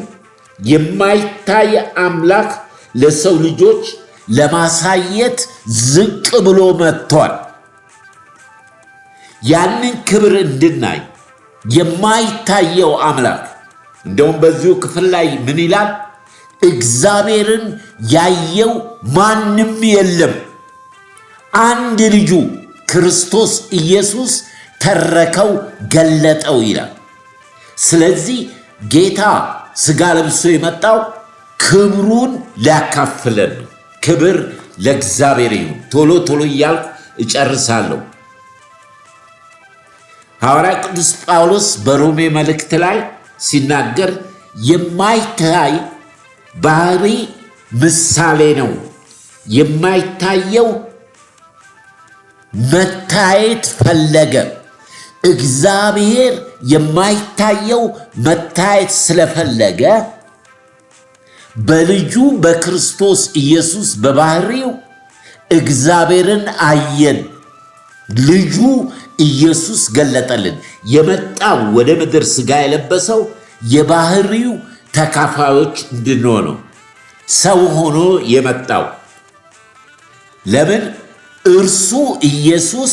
የማይታይ አምላክ ለሰው ልጆች ለማሳየት ዝቅ ብሎ መጥቷል። ያንን ክብር እንድናይ የማይታየው አምላክ እንደውም በዚሁ ክፍል ላይ ምን ይላል? እግዚአብሔርን ያየው ማንም የለም፣ አንድ ልጁ ክርስቶስ ኢየሱስ ተረከው ገለጠው ይላል። ስለዚህ ጌታ ሥጋ ለብሶ የመጣው ክብሩን ሊያካፍለን ነው። ክብር ለእግዚአብሔር ይሁን። ቶሎ ቶሎ እያልኩ እጨርሳለሁ። ሐዋርያ ቅዱስ ጳውሎስ በሮሜ መልእክት ላይ ሲናገር የማይታይ ባህሪ ምሳሌ ነው። የማይታየው መታየት ፈለገ። እግዚአብሔር የማይታየው መታየት ስለፈለገ በልጁ በክርስቶስ ኢየሱስ በባህሪው እግዚአብሔርን አየን። ልጁ ኢየሱስ ገለጠልን። የመጣው ወደ ምድር ሥጋ የለበሰው የባህሪው ተካፋዮች እንድንሆነው ሰው ሆኖ የመጣው ለምን? እርሱ ኢየሱስ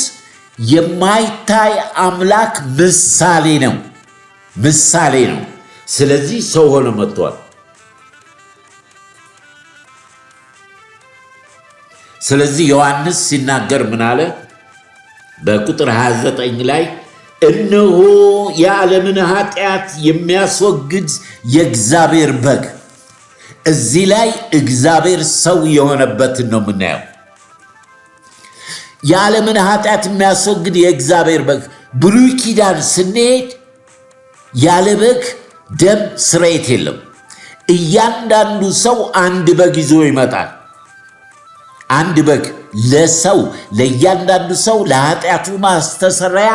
የማይታይ አምላክ ምሳሌ ነው። ምሳሌ ነው። ስለዚህ ሰው ሆኖ መጥቷል። ስለዚህ ዮሐንስ ሲናገር ምን አለ? በቁጥር 29 ላይ እነሆ የዓለምን ኃጢአት የሚያስወግድ የእግዚአብሔር በግ። እዚህ ላይ እግዚአብሔር ሰው የሆነበትን ነው የምናየው። የዓለምን ኃጢአት የሚያስወግድ የእግዚአብሔር በግ። ብሉይ ኪዳን ስንሄድ ያለ በግ ደም ስርየት የለም። እያንዳንዱ ሰው አንድ በግ ይዞ ይመጣል። አንድ በግ ለሰው ለእያንዳንዱ ሰው ለኃጢአቱ ማስተሰሪያ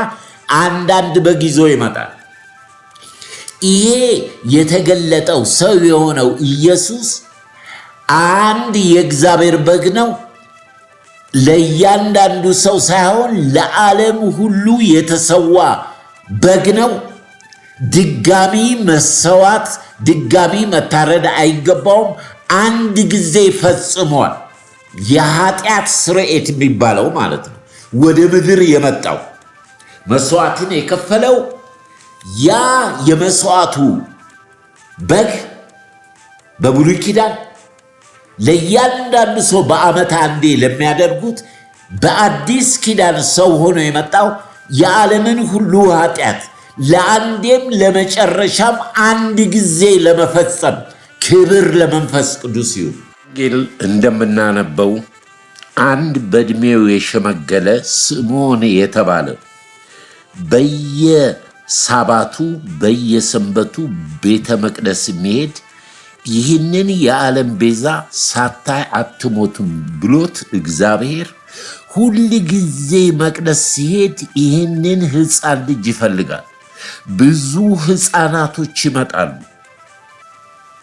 አንዳንድ በግ ይዞ ይመጣል። ይሄ የተገለጠው ሰው የሆነው ኢየሱስ አንድ የእግዚአብሔር በግ ነው። ለእያንዳንዱ ሰው ሳይሆን ለዓለም ሁሉ የተሰዋ በግ ነው። ድጋሚ መሰዋት፣ ድጋሚ መታረድ አይገባውም። አንድ ጊዜ ፈጽሟል። የኃጢአት ስርየት የሚባለው ማለት ነው። ወደ ምድር የመጣው መስዋዕትን የከፈለው ያ የመስዋዕቱ በግ በብሉይ ኪዳን ለእያንዳንዱ ሰው በዓመት አንዴ ለሚያደርጉት፣ በአዲስ ኪዳን ሰው ሆኖ የመጣው የዓለምን ሁሉ ኃጢአት ለአንዴም ለመጨረሻም አንድ ጊዜ ለመፈጸም። ክብር ለመንፈስ ቅዱስ ይሁን። ወንጌል እንደምናነበው አንድ በዕድሜው የሸመገለ ስምዖን የተባለ በየሳባቱ በየሰንበቱ ቤተ መቅደስ የሚሄድ ይህንን የዓለም ቤዛ ሳታይ አትሞቱም ብሎት እግዚአብሔር ሁል ጊዜ መቅደስ ሲሄድ ይህንን ሕፃን ልጅ ይፈልጋል። ብዙ ሕፃናቶች ይመጣሉ።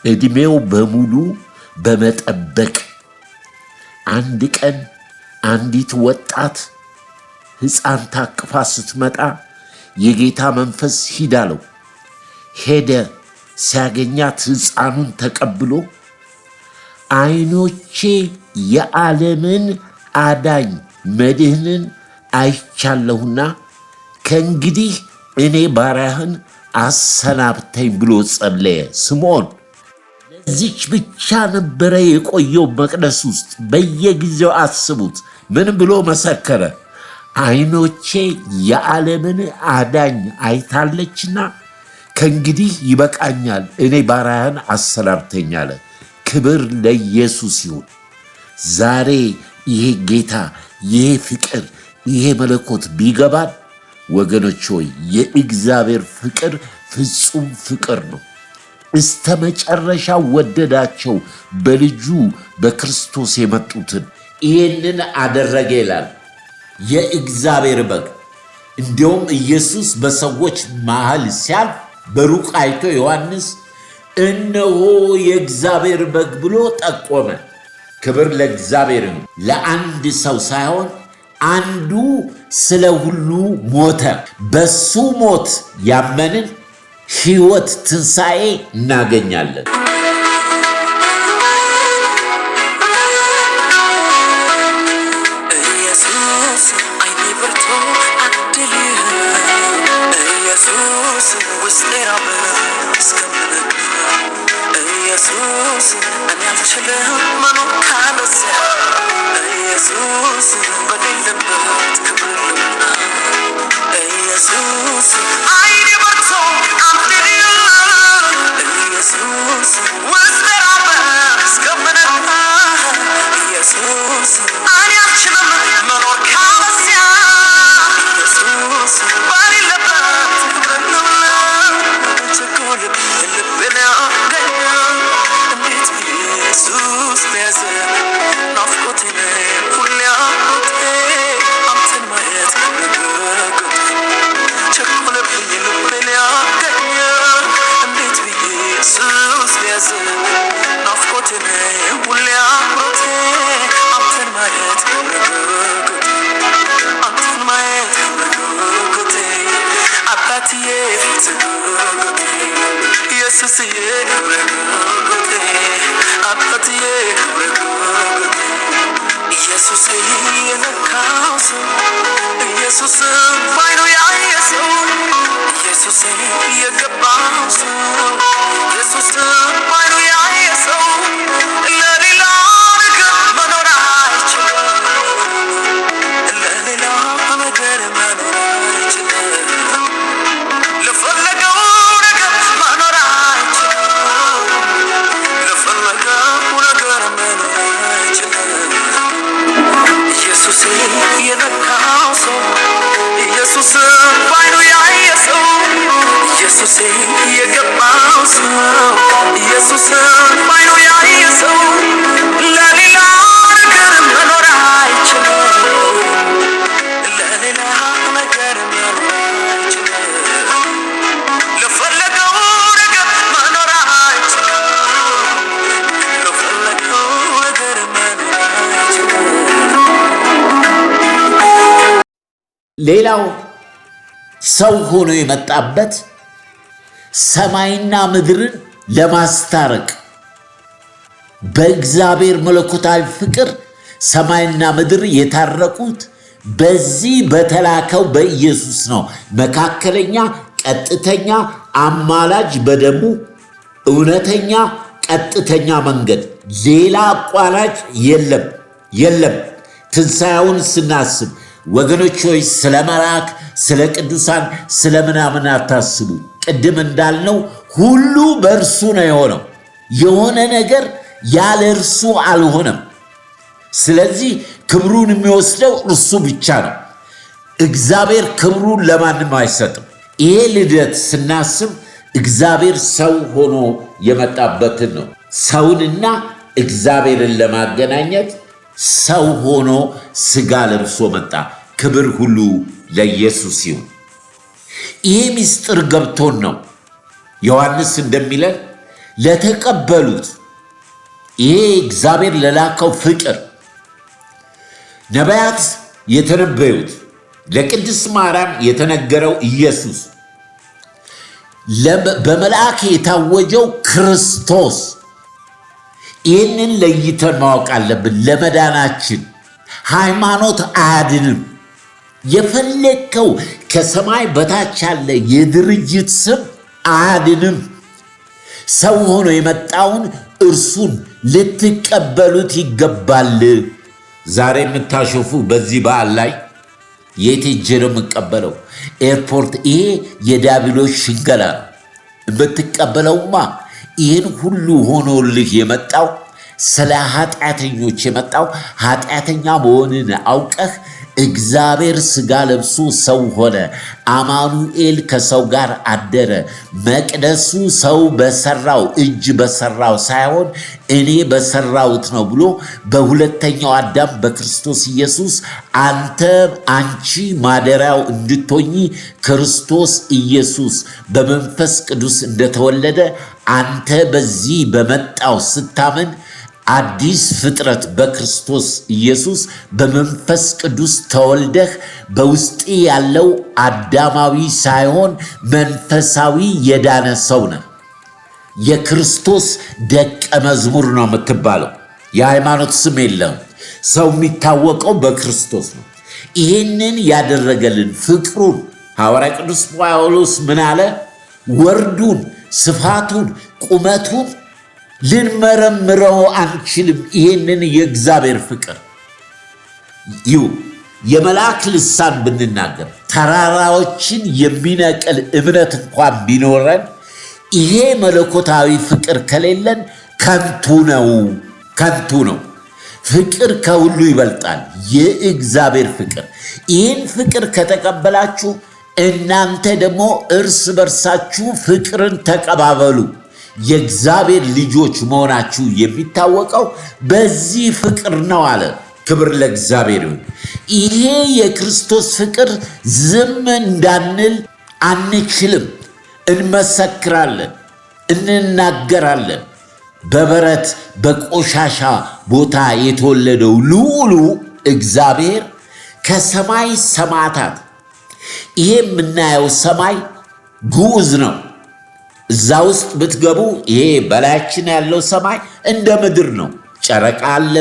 ዕድሜው በሙሉ በመጠበቅ አንድ ቀን አንዲት ወጣት ሕፃን ታቅፋ ስትመጣ የጌታ መንፈስ ሂድ አለው። ሄደ። ሲያገኛት ሕፃኑን ተቀብሎ ዓይኖቼ የዓለምን አዳኝ መድህንን አይቻለሁና ከእንግዲህ እኔ ባሪያህን አሰናብተኝ ብሎ ጸለየ። ስምዖን ለዚች ብቻ ነበረ የቆየው መቅደስ ውስጥ። በየጊዜው አስቡት፣ ምን ብሎ መሰከረ? ዓይኖቼ የዓለምን አዳኝ አይታለችና ከእንግዲህ ይበቃኛል፣ እኔ ባሪያህን አሰናብተኝ አለ። ክብር ለኢየሱስ ይሁን። ዛሬ ይሄ ጌታ፣ ይሄ ፍቅር፣ ይሄ መለኮት ቢገባን ወገኖች ሆይ የእግዚአብሔር ፍቅር ፍጹም ፍቅር ነው። እስተ መጨረሻ ወደዳቸው በልጁ በክርስቶስ የመጡትን። ይህንን አደረገ ይላል የእግዚአብሔር በግ። እንዲሁም ኢየሱስ በሰዎች መሃል ሲያልፍ በሩቅ አይቶ ዮሐንስ እነሆ የእግዚአብሔር በግ ብሎ ጠቆመ። ክብር ለእግዚአብሔር ነው። ለአንድ ሰው ሳይሆን አንዱ ስለ ሁሉ ሞተ። በሱ ሞት ያመንን ሕይወት፣ ትንሣኤ እናገኛለን። ኢየሱስ ዓይኔ በርቶ አድልህ ኢየሱስ ውስጤ ራበ እስከምነጋ ኢየሱስ እኔ አልችልም መኖር ካለዚያ ኢየሱስ በሌለበት ክብር ልምና ኢየሱስ አይኔ በርቶ አምድልያ ኢየሱስ ውስጤ ራበ እስከምነጋ ኢየሱስ እኔ አልችልም መኖር ካለዚያ ኢየሱስ በሌለበት ክብር ልምና ቸኮል ልብን ያገኛ እንዴት ኢየሱስ ሊያዘ ናፍቆቴ ሁሌ አብሮቴ አንተን ማየት በጉጉት ቸኮለብኝ ልብን ያገኛ እንዴት ኢየሱስ ሊያዘ ናፍቆቴ ሁሌ አብሮቴ አንተን ማየት በጉጉት አንተን ማየት በጉጉት አባትዬ ፊት ጉጉት ኢየሱስዬ በጉጉት አባትዬ በጉጉት ኢየሱስ የነካው ሰው ኢየሱስ ባይኑ ያየ ሰው ኢየሱስ የገባው ሰው ኢየሱስ ባይኑ ያየ ሰው ለሌላ ነገር መኖር አይችልም ለሌላ ነገር መኖር አይችልም ለፈለገው ነገር መኖር አይችልም ለፈለገው ነገር መኖር አይችልም ኢየሱስ የነካው ሰው ኢየሱስ ባይኑ ያየ ሰው ኢየሱስ የገባው ሰው ኢየሱስ ባይኑ ያየ ሰው ለሌላ ነገር መኖር አይችልም ለሌላ ነገር መኖር አይችልም ለፈለገው ነገር መኖር አይችልም ለፈለገው ነገር መኖር አይችልም ሌላው ሰው ሆኖ የመጣበት ሰማይና ምድርን ለማስታረቅ በእግዚአብሔር መለኮታዊ ፍቅር ሰማይና ምድር የታረቁት በዚህ በተላከው በኢየሱስ ነው። መካከለኛ፣ ቀጥተኛ፣ አማላጅ በደሙ እውነተኛ፣ ቀጥተኛ መንገድ፣ ሌላ አቋራጭ የለም። ትንሣኤውን ስናስብ ወገኖች ሆይ ስለ መልአክ፣ ስለ ቅዱሳን፣ ስለ ምናምን አታስቡ። ቅድም እንዳልነው ሁሉ በእርሱ ነው የሆነው። የሆነ ነገር ያለ እርሱ አልሆነም። ስለዚህ ክብሩን የሚወስደው እርሱ ብቻ ነው። እግዚአብሔር ክብሩን ለማንም አይሰጥም። ይሄ ልደት ስናስብ እግዚአብሔር ሰው ሆኖ የመጣበትን ነው። ሰውንና እግዚአብሔርን ለማገናኘት ሰው ሆኖ ሥጋ ለብሶ መጣ። ክብር ሁሉ ለኢየሱስ ይሁን። ይህ ምስጢር ገብቶን ነው ዮሐንስ እንደሚለን ለተቀበሉት ይሄ እግዚአብሔር ለላከው ፍቅር ነቢያት የተነበዩት ለቅድስት ማርያም የተነገረው ኢየሱስ በመልአክ የታወጀው ክርስቶስ ይህንን ለይተን ማወቅ አለብን። ለመዳናችን ሃይማኖት አያድንም። የፈለከው ከሰማይ በታች ያለ የድርጅት ስም አያድንም። ሰው ሆኖ የመጣውን እርሱን ልትቀበሉት ይገባል። ዛሬ የምታሸፉ በዚህ በዓል ላይ የት ሄጄ ነው የምቀበለው? ኤርፖርት። ይሄ የዲያብሎስ ሽንገላ ነው። የምትቀበለውማ ይህን ሁሉ ሆኖልህ የመጣው ስለ ኃጢአተኞች የመጣው ኃጢአተኛ መሆንን አውቀህ እግዚአብሔር ሥጋ ለብሶ ሰው ሆነ። አማኑኤል ከሰው ጋር አደረ። መቅደሱ ሰው በሰራው እጅ በሰራው ሳይሆን እኔ በሰራውት ነው ብሎ በሁለተኛው አዳም በክርስቶስ ኢየሱስ አንቺ ማደሪያው እንድትሆኚ ክርስቶስ ኢየሱስ በመንፈስ ቅዱስ እንደተወለደ አንተ በዚህ በመጣው ስታመን አዲስ ፍጥረት በክርስቶስ ኢየሱስ በመንፈስ ቅዱስ ተወልደህ በውስጥ ያለው አዳማዊ ሳይሆን መንፈሳዊ የዳነ ሰው ነህ። የክርስቶስ ደቀ መዝሙር ነው የምትባለው። የሃይማኖት ስም የለም። ሰው የሚታወቀው በክርስቶስ ነው። ይህንን ያደረገልን ፍቅሩን ሐዋርያ ቅዱስ ጳውሎስ ምን አለ? ወርዱን፣ ስፋቱን፣ ቁመቱን ልንመረምረው አንችልም። ይህንን የእግዚአብሔር ፍቅር የመልአክ ልሳን ብንናገር ተራራዎችን የሚነቅል እምነት እንኳን ቢኖረን ይሄ መለኮታዊ ፍቅር ከሌለን ከንቱ ነው። ፍቅር ከሁሉ ይበልጣል። የእግዚአብሔር ፍቅር። ይህን ፍቅር ከተቀበላችሁ እናንተ ደግሞ እርስ በርሳችሁ ፍቅርን ተቀባበሉ። የእግዚአብሔር ልጆች መሆናችሁ የሚታወቀው በዚህ ፍቅር ነው አለ። ክብር ለእግዚአብሔር ይሁን። ይሄ የክርስቶስ ፍቅር ዝም እንዳንል አንችልም። እንመሰክራለን፣ እንናገራለን። በበረት በቆሻሻ ቦታ የተወለደው ልዑሉ እግዚአብሔር ከሰማይ ሰማያታት፣ ይሄ የምናየው ሰማይ ግዑዝ ነው። እዛ ውስጥ ብትገቡ ይሄ በላያችን ያለው ሰማይ እንደ ምድር ነው። ጨረቃ አለ፣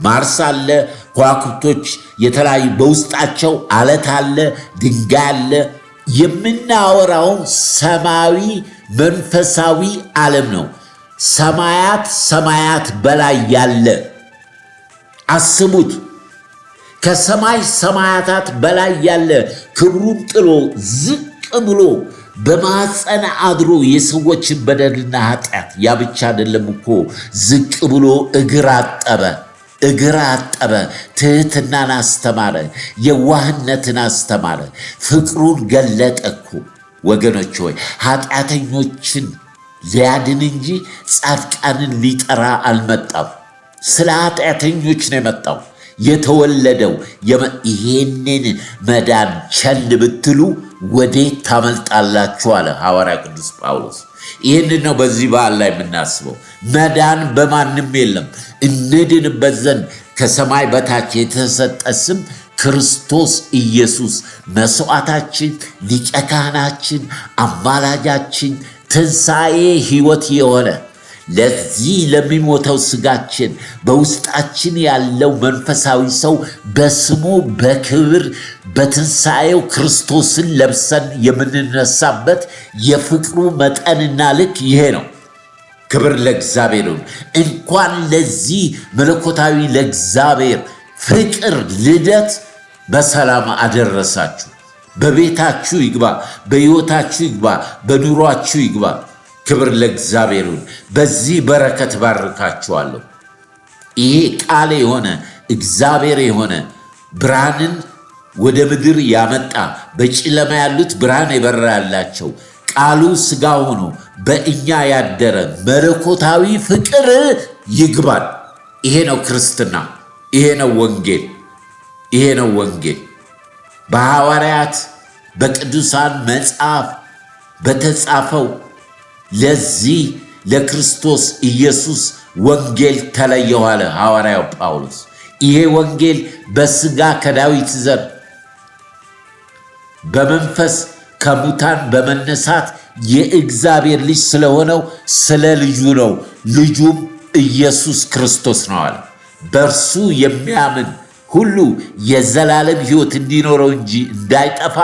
ማርስ አለ፣ ከዋክብቶች የተለያዩ በውስጣቸው አለት አለ፣ ድንጋይ አለ። የምናወራው ሰማያዊ መንፈሳዊ ዓለም ነው። ሰማያት በላይ ያለ አስቡት። ከሰማይ ሰማያታት በላይ ያለ ክብሩን ጥሎ ዝቅ ብሎ በማፀን አድሮ የሰዎችን በደልና ኃጢአት፣ ያ ብቻ አይደለም እኮ ዝቅ ብሎ እግር አጠበ፣ ትህትናን አስተማረ፣ የዋህነትን አስተማረ፣ ፍቅሩን ገለጠ እኮ። ወገኖች ሆይ ኃጢአተኞችን ሊያድን እንጂ ጻድቃንን ሊጠራ አልመጣም። ስለ ኃጢአተኞች ነው የመጣው የተወለደው። ይሄንን መዳን ቸል ብትሉ ወዴት ታመልጣላችሁ አለ ሐዋርያ ቅዱስ ጳውሎስ። ይህንን ነው በዚህ በዓል ላይ የምናስበው። መዳን በማንም የለም። እንድንበት ዘንድ ከሰማይ በታች የተሰጠ ስም ክርስቶስ ኢየሱስ፣ መሥዋዕታችን፣ ሊቀ ካህናችን፣ አማላጃችን፣ ትንሣኤ ሕይወት የሆነ ለዚህ ለሚሞተው ሥጋችን በውስጣችን ያለው መንፈሳዊ ሰው በስሙ በክብር በትንሣኤው ክርስቶስን ለብሰን የምንነሳበት የፍቅሩ መጠንና ልክ ይሄ ነው። ክብር ለእግዚአብሔር ይሁን። እንኳን ለዚህ መለኮታዊ ለእግዚአብሔር ፍቅር ልደት በሰላም አደረሳችሁ። በቤታችሁ ይግባ፣ በሕይወታችሁ ይግባ፣ በኑሯችሁ ይግባ። ክብር ለእግዚአብሔር ይሁን። በዚህ በረከት ባርካችኋለሁ። ይሄ ቃል የሆነ እግዚአብሔር የሆነ ብርሃንን ወደ ምድር ያመጣ በጨለማ ያሉት ብርሃን የበራላቸው ቃሉ ሥጋ ሆኖ በእኛ ያደረ መለኮታዊ ፍቅር ይግባል። ይሄ ነው ክርስትና። ይሄ ነው ወንጌል። ይሄ ነው ወንጌል። በሐዋርያት በቅዱሳን መጽሐፍ በተጻፈው ለዚህ ለክርስቶስ ኢየሱስ ወንጌል ተለየው አለ ሐዋርያው ጳውሎስ። ይሄ ወንጌል በሥጋ ከዳዊት ዘር በመንፈስ ከሙታን በመነሳት የእግዚአብሔር ልጅ ስለሆነው ስለ ልጁ ነው። ልጁም ኢየሱስ ክርስቶስ ነው አለ። በእርሱ የሚያምን ሁሉ የዘላለም ሕይወት እንዲኖረው እንጂ እንዳይጠፋ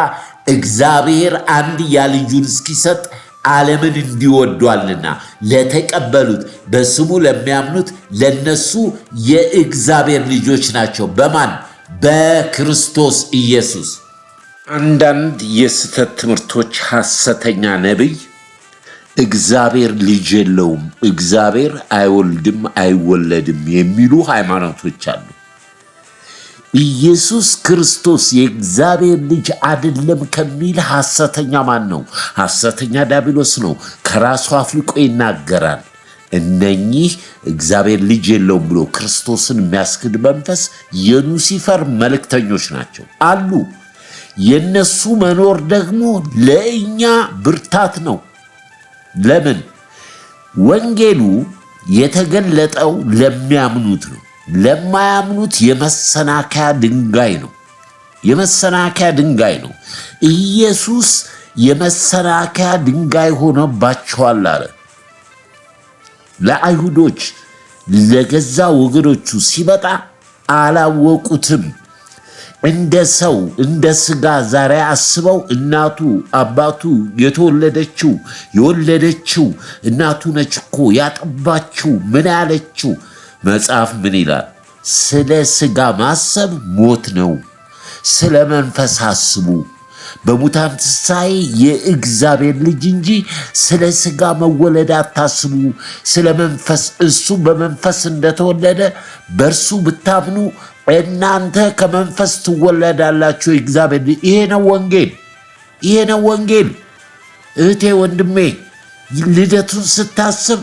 እግዚአብሔር አንድያ ልጁን እስኪሰጥ ዓለምን እንዲወዷልና ለተቀበሉት በስሙ ለሚያምኑት ለነሱ የእግዚአብሔር ልጆች ናቸው። በማን? በክርስቶስ ኢየሱስ። አንዳንድ የስህተት ትምህርቶች ሐሰተኛ ነቢይ እግዚአብሔር ልጅ የለውም፣ እግዚአብሔር አይወልድም አይወለድም የሚሉ ሃይማኖቶች አሉ። ኢየሱስ ክርስቶስ የእግዚአብሔር ልጅ አይደለም ከሚል ሐሰተኛ ማን ነው? ሐሰተኛ ዲያብሎስ ነው። ከራሱ አፍልቆ ይናገራል። እነኚህ እግዚአብሔር ልጅ የለውም ብሎ ክርስቶስን የሚያስክድ መንፈስ የሉሲፈር መልእክተኞች ናቸው አሉ። የነሱ መኖር ደግሞ ለእኛ ብርታት ነው። ለምን? ወንጌሉ የተገለጠው ለሚያምኑት ነው። ለማያምኑት የመሰናከያ ድንጋይ ነው። የመሰናከያ ድንጋይ ነው። ኢየሱስ የመሰናከያ ድንጋይ ሆኖባቸዋል አለ። ለአይሁዶች ለገዛ ወገኖቹ ሲመጣ አላወቁትም። እንደ ሰው እንደ ስጋ ዛሬ አስበው እናቱ አባቱ የወለደችው እናቱ ነች እኮ ያጠባችው ምን ያለችው። መጽሐፍ ምን ይላል? ስለ ስጋ ማሰብ ሞት ነው፣ ስለ መንፈስ አስቡ። በሙታን ትንሣኤ የእግዚአብሔር ልጅ እንጂ ስለ ስጋ መወለድ አታስቡ። ስለ መንፈስ እሱ በመንፈስ እንደተወለደ በእርሱ ብታምኑ እናንተ ከመንፈስ ትወለዳላችሁ። የእግዚአብሔር ልጅ ይሄ ነው ወንጌል። እህቴ ወንድሜ፣ ልደቱን ስታስብ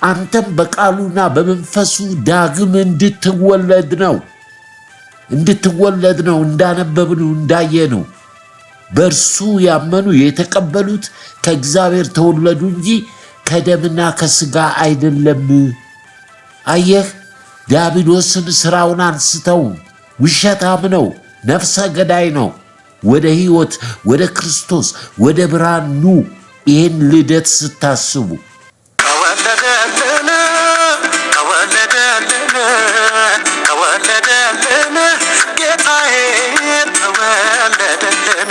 አንተም በቃሉና በመንፈሱ ዳግም እንድትወለድ ነው። እንዳነበብነው እንዳየነው በእርሱ ያመኑ የተቀበሉት ከእግዚአብሔር ተወለዱ እንጂ ከደምና ከስጋ አይደለም። አየህ፣ ዲያብሎስን ስራውን አንስተው ውሸታም ነው፣ ነፍሰ ገዳይ ነው። ወደ ሕይወት፣ ወደ ክርስቶስ፣ ወደ ብርሃን ኑ። ይህን ልደት ስታስቡ ተወለደልን ጌታዬ ተወለደልን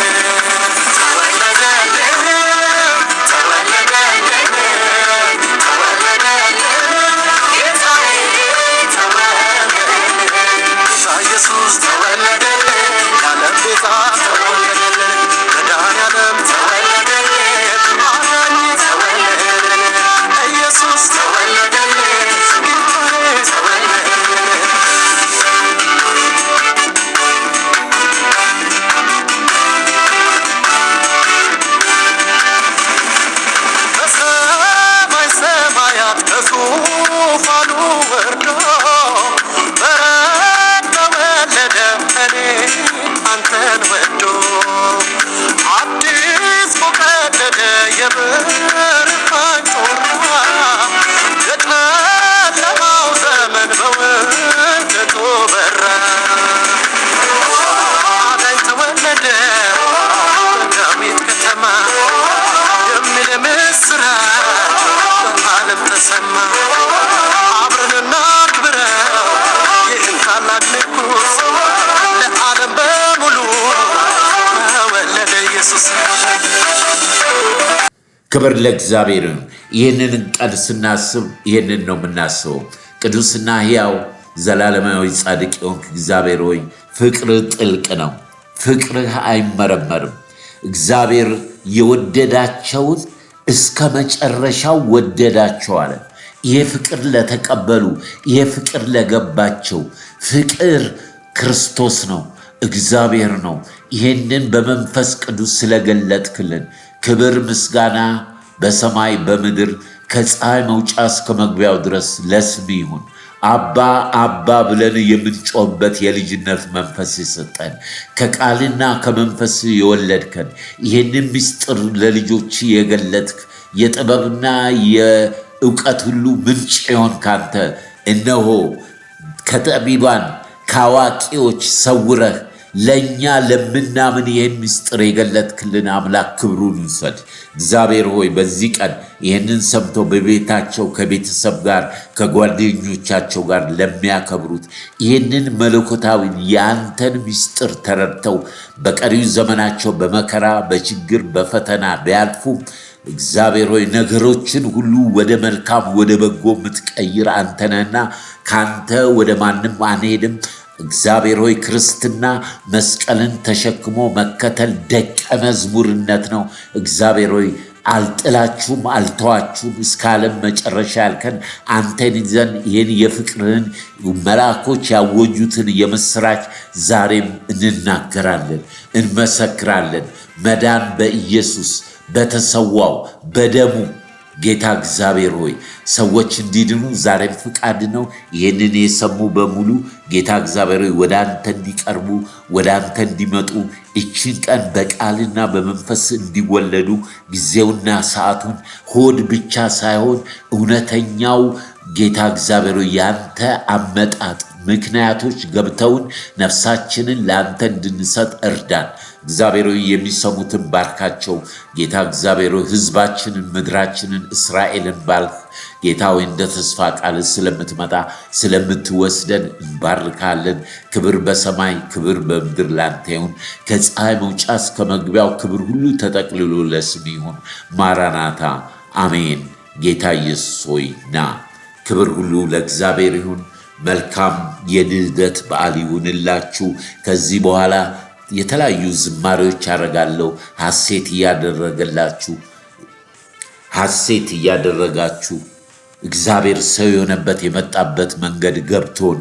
ኢየሱስ ተወለደልን የዓለም ቤዛ ተወለደልን መድኃኒዓለም ተወለደልን አዳኝ ተወለደልን ኢየሱስ ተወለደልን ጌታዬ ተወለደልን በሰማይ ሰማያት ከዙፋኑ ወርዶ አንተን ወዶ አዲስ ሞቀደደ የብርሃን ጮራ የጨለማው ዘመን በውድቀቱ በራ። አዳኝ ተወለደ በዳዊት ከተማ የሚል ምስራች በዓለም ተሰማ። አብረን እናክብረው ይህን ታላቅ ንጉሥ ለዓለም በሙሉ ተወለደ ኢየሱስ። ክብር ለእግዚአብሔር። ይህንን ቀን ስናስብ ይህንን ነው የምናስበው። ቅዱስና ሕያው ዘላለማዊ ጻድቅ የሆንክ እግዚአብሔር ሆይ ፍቅርህ ጥልቅ ነው፣ ፍቅርህ አይመረመርም። እግዚአብሔር የወደዳቸውን እስከ መጨረሻው ወደዳቸው አለ። ይሄ ፍቅር ለተቀበሉ፣ ይሄ ፍቅር ለገባቸው፣ ፍቅር ክርስቶስ ነው፣ እግዚአብሔር ነው። ይሄንን በመንፈስ ቅዱስ ስለገለጥክልን ክብር ምስጋና በሰማይ በምድር ከፀሐይ መውጫ እስከ መግቢያው ድረስ ለስም ይሁን። አባ አባ ብለን የምንጮህበት የልጅነት መንፈስ የሰጠን ከቃልና ከመንፈስ የወለድከን ይህንን ምስጢር ለልጆች የገለጥክ የጥበብና የእውቀት ሁሉ ምንጭ የሆን ካንተ እነሆ ከጠቢባን ከአዋቂዎች ሰውረህ ለእኛ ለምናምን ይህን ምስጢር የገለጥክልን አምላክ ክብሩን ውሰድ። እግዚአብሔር ሆይ በዚህ ቀን ይህንን ሰምቶ በቤታቸው ከቤተሰብ ጋር ከጓደኞቻቸው ጋር ለሚያከብሩት ይህንን መለኮታዊን የአንተን ምስጢር ተረድተው በቀሪው ዘመናቸው በመከራ በችግር በፈተና ቢያልፉም እግዚአብሔር ሆይ ነገሮችን ሁሉ ወደ መልካም ወደ በጎ የምትቀይር አንተ ነህና ካንተ ወደ ማንም አንሄድም። እግዚአብሔር ሆይ ክርስትና መስቀልን ተሸክሞ መከተል ደቀ መዝሙርነት ነው። እግዚአብሔር ሆይ አልጥላችሁም አልተዋችሁም እስከ ዓለም መጨረሻ ያልከን አንተን ይዘን ይህን የፍቅርህን መልአኮች ያወጁትን የምስራች ዛሬም እንናገራለን፣ እንመሰክራለን። መዳን በኢየሱስ በተሰዋው በደሙ ጌታ እግዚአብሔር ሆይ ሰዎች እንዲድኑ ዛሬም ፍቃድ ነው። ይህንን የሰሙ በሙሉ ጌታ እግዚአብሔር ሆይ ወደ አንተ እንዲቀርቡ ወደ አንተ እንዲመጡ እችን ቀን በቃልና በመንፈስ እንዲወለዱ ጊዜውና ሰዓቱን ሆድ ብቻ ሳይሆን እውነተኛው ጌታ እግዚአብሔር ያንተ አመጣጥ ምክንያቶች ገብተውን ነፍሳችንን ለአንተ እንድንሰጥ እርዳን። እግዚአብሔር የሚሰሙትን ባርካቸው። ጌታ እግዚአብሔር ሕዝባችንን፣ ምድራችንን፣ እስራኤልን ባልክ ጌታ ሆይ እንደ ተስፋ ቃል ስለምትመጣ ስለምትወስደን እንባርካለን። ክብር በሰማይ ክብር በምድር ላንተ ይሁን። ከፀሐይ መውጫ እስከ መግቢያው ክብር ሁሉ ተጠቅልሎ ለስም ይሁን። ማራናታ አሜን። ጌታ ኢየሱስ ሆይ ና። ክብር ሁሉ ለእግዚአብሔር ይሁን። መልካም የልደት በዓል ይሁንላችሁ። ከዚህ በኋላ የተለያዩ ዝማሬዎች ያደርጋለሁ። ሐሴት እያደረጋችሁ እግዚአብሔር ሰው የሆነበት የመጣበት መንገድ ገብቶን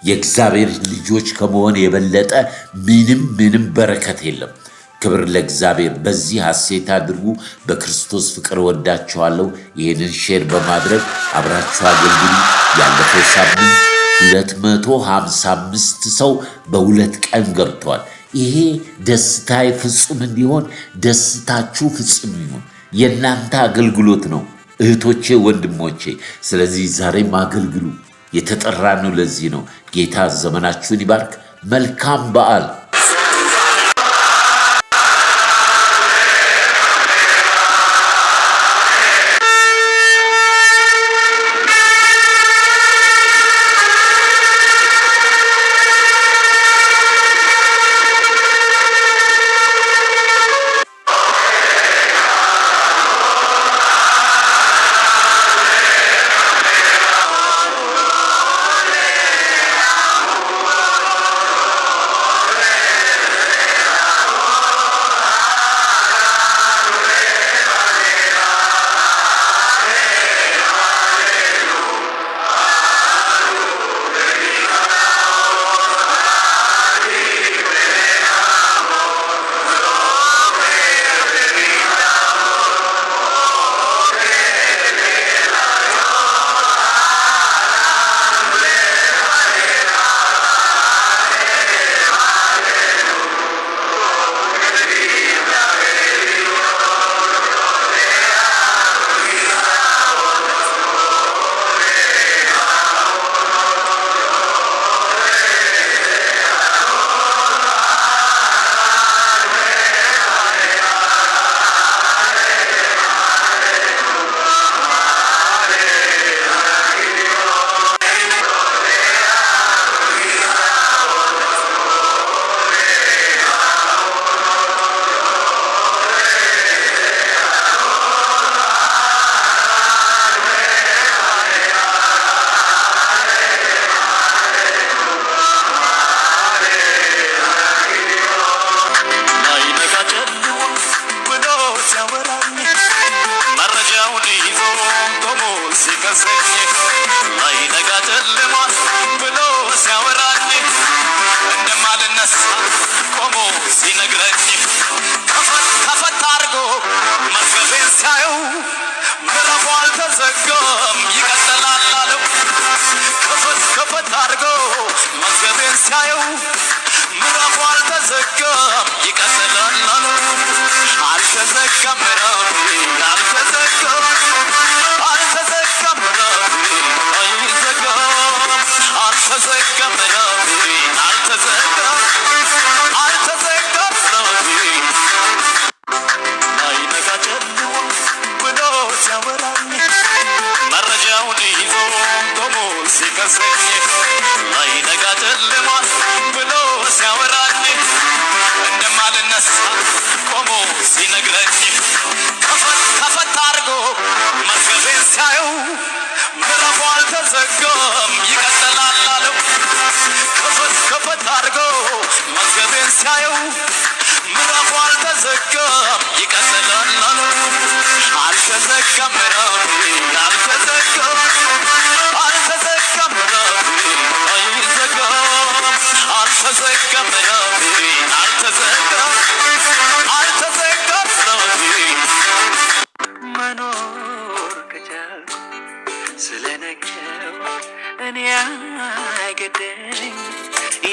የእግዚአብሔር ልጆች ከመሆን የበለጠ ምንም በረከት የለም። ክብር ለእግዚአብሔር። በዚህ ሐሴት አድርጉ። በክርስቶስ ፍቅር ወዳችኋለሁ። ይህንን ሼር በማድረግ አብራችሁ አገልግሉ። ያለፈው ሳምንት 255 ሰው በሁለት ቀን ገብቷል። ይሄ ደስታዬ ፍጹም እንዲሆን ደስታችሁ ፍጹም ይሁን። የእናንተ አገልግሎት ነው እህቶቼ፣ ወንድሞቼ። ስለዚህ ዛሬም አገልግሉ። የተጠራነው ለዚህ ነው። ጌታ ዘመናችሁን ይባርክ። መልካም በዓል።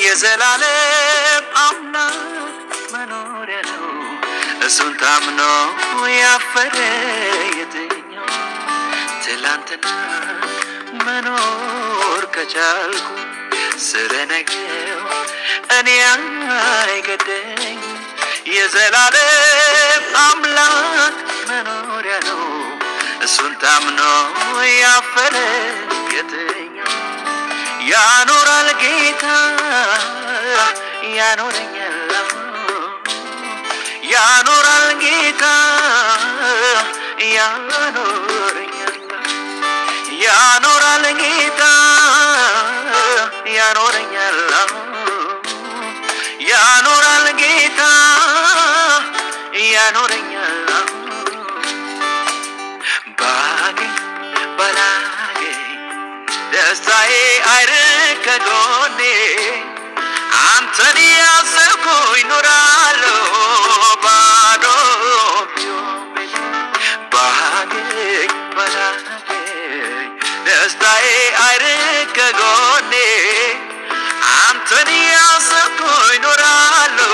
የዘላለም አምላክ መኖሪያ ነው። እሱን ታምኖ ያፈረ የትኛው ትላንትና መኖር ከቻልኩ ስለነገው እኔ አይገደኝ የዘላለም አምላክ መኖሪያ ነው እሱን ታምኖ ያፈረ የትኛው ያኖራል ጌታ ያኖረኛል ያኖራል ጌታ ያኖረኛል ያኖራል ጌታ ያኖረኛል ያኖራል ጌታ ያኖረኛል ባገኝ ባላገኝ ደስታዬ አይርቅ ከጎኔ አንተን ያሰብኩኝ ኖራለሁ ባዶ ባገኝ ባላገኝ ደስታዬ አይርቅ ከጎኔ አንተን ያሰብኩኝ ኖራለሁ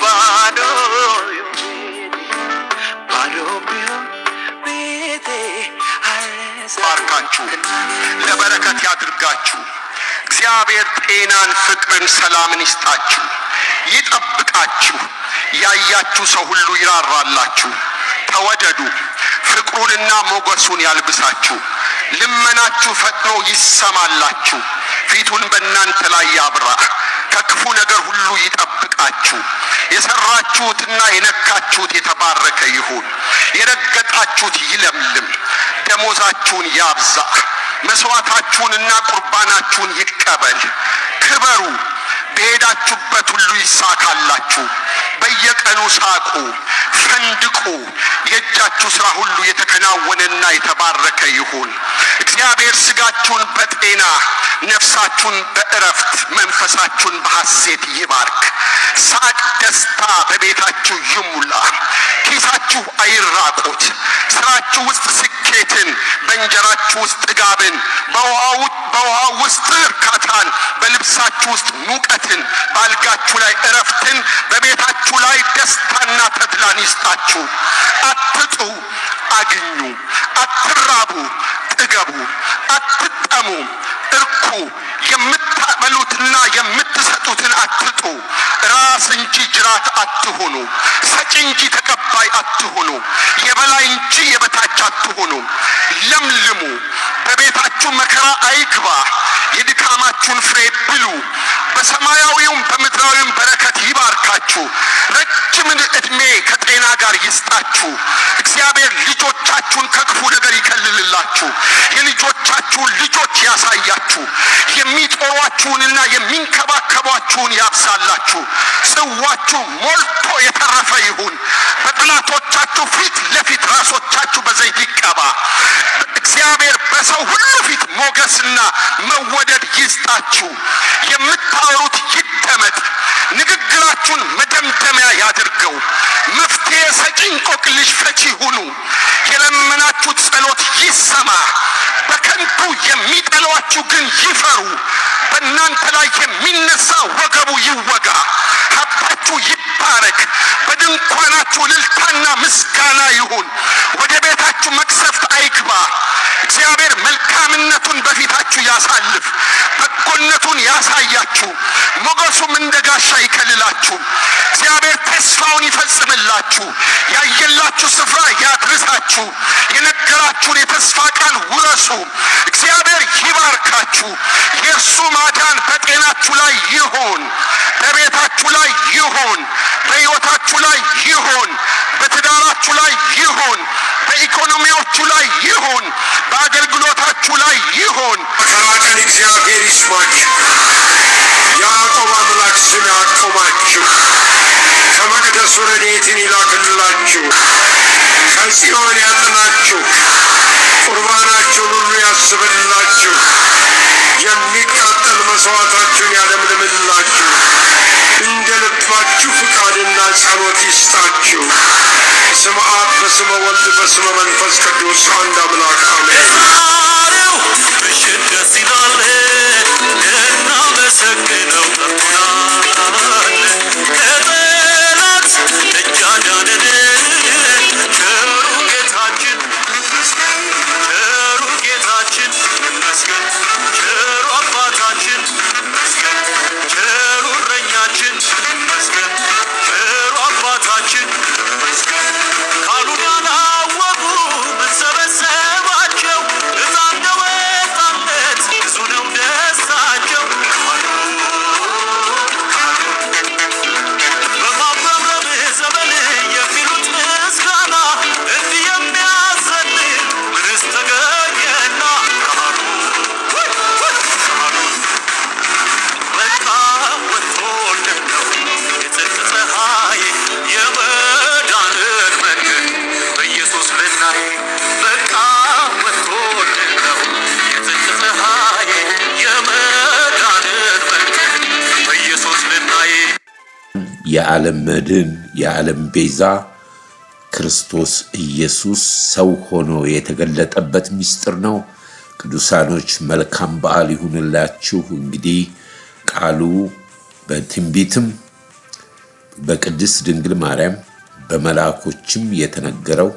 ባዶ ቢሆን ቤቴ ባርካችሁ ለበረከት ያድርጋችሁ። እግዚአብሔር ጤናን፣ ፍቅርን፣ ሰላምን ይስጣችሁ፣ ይጠብቃችሁ። ያያችሁ ሰው ሁሉ ይራራላችሁ። ተወደዱ፣ ፍቅሩንና ሞገሱን ያልብሳችሁ። ልመናችሁ ፈጥኖ ይሰማላችሁ። ፊቱን በእናንተ ላይ ያብራ፣ ከክፉ ነገር ሁሉ ይጠብቃችሁ። የሰራችሁትና የነካችሁት የተባረከ ይሁን። የረገጣችሁት ይለምልም። ደሞዛችሁን ያብዛ። መስዋዕታችሁንና ቁርባናችሁን ይቀበል። ክበሩ። በሄዳችሁበት ሁሉ ይሳካላችሁ። በየቀኑ ሳቁ፣ ፈንድቁ። የእጃችሁ ሥራ ሁሉ የተከናወነና የተባረከ ይሁን። እግዚአብሔር ሥጋችሁን በጤና ነፍሳችሁን በእረፍት መንፈሳችሁን በሐሴት ይባርክ። ሳቅ፣ ደስታ በቤታችሁ ይሙላ። ኪሳችሁ አይራቆት። ስራችሁ ውስጥ ስኬትን፣ በእንጀራችሁ ውስጥ ጥጋብን፣ በውሃ ውስጥ እርካታን፣ በልብሳችሁ ውስጥ ሙቀትን፣ በአልጋችሁ ላይ እረፍትን፣ በቤታችሁ ላይ ደስታና ተድላን ይስጣችሁ። አትጡ፣ አግኙ። አትራቡ፣ ጥገቡ። አትጠሙ፣ እርኩ። የምታበሉትና የምትሰጡትን አትጡ። ራስ እንጂ ጅራት አትሁኑ። ሰጪ እንጂ ተቀባይ አትሁኑ። የበላይ እንጂ የበታች አትሁኑ። ለምልሙ። በቤታችሁ መከራ አይግባ። የድካማችሁን ፍሬ ብሉ። በሰማያዊውም በምድራዊውም በረከት ይባርካችሁ። ረጅምን ዕድሜ ከጤና ጋር ይስጣችሁ። እግዚአብሔር ልጆቻችሁን ከክፉ ነገር ይከልልላችሁ። የልጆቻችሁን ልጆች ያሳያችሁ። የሚጦሯችሁንና የሚንከባከቧችሁን ያብዛላችሁ። ጽዋችሁ ሞልቶ የተረፈ ይሁን። በጠላቶቻችሁ ፊት ለፊት ራሶቻችሁ በዘይት ይቀባ። እግዚአብሔር በሰው ሁሉ ፊት ሞገስና መወደድ ይስጣችሁ። የምታወሩት ይደመጥ። ንግግራችሁን መደምደሚያ ያድርገው። መፍትሄ ሰጪ፣ እንቆቅልሽ ፈቺ ሁኑ። የለመናችሁት ጸሎት ይሰማ። በከንቱ የሚጠሏችሁ ግን ይፈሩ። በእናንተ ላይ የሚነሳ ወገቡ ይወጋ። ሀብታችሁ ይባረክ። በድንኳናችሁ እልልታና ምስጋና ይሁን። ወደ ቤታችሁ መቅሰፍት አይግባ። እግዚአብሔር መልካምነቱን በፊታችሁ ያሳልፍ። በጎነቱን ያሳያችሁ። ሞገሱም እንደ ጋሻ ይከልላችሁ። እግዚአብሔር ተስፋውን ይፈጽምላችሁ። ያየላችሁ ስፍራ ያድርሳችሁ። የነገራችሁን የተስፋ ቃል ውረሱ። እግዚአብሔር ይባርካችሁ። የእርሱ ማዳን በጤናችሁ ላይ ይሆን፣ በቤታችሁ ላይ ይሆን፣ በሕይወታችሁ ላይ ይሆን፣ በትዳራችሁ ላይ ይሆን፣ በኢኮኖሚዎቹ ላይ ይሆን፣ በአገልግሎታችሁ ላይ ይሆን። መከራ ቀን እግዚአብሔር ይስማችሁ። የያዕቆብ አምላክ ስም ያቆማችሁ። ከመቅደሱ ረድኤትን ይላክላችሁ። ከጽዮን ያጥናችሁ። ቁርባናችሁን ሁሉ ያስብላችሁ። የሚቃጠል መሥዋዕታችሁን ያለምልምላችሁ። እንደ ልባችሁ ፍቃድና ጸሎት ይስጣችሁ። በስመ አብ በስመ ወልድ በስመ መንፈስ ቅዱስ አንድ አምላክ አሜን። የዛሬው ምሽት ደስ ይላል፣ እናመሰግነው ጠርቶናል። ከጠላት እጅ አዳነን ቸሩ ጌታችን ይመስገን። የዓለም መድን የዓለም ቤዛ ክርስቶስ ኢየሱስ ሰው ሆኖ የተገለጠበት ምስጢር ነው። ቅዱሳኖች መልካም በዓል ይሁንላችሁ። እንግዲህ ቃሉ በትንቢትም በቅድስት ድንግል ማርያም በመላእኮችም የተነገረው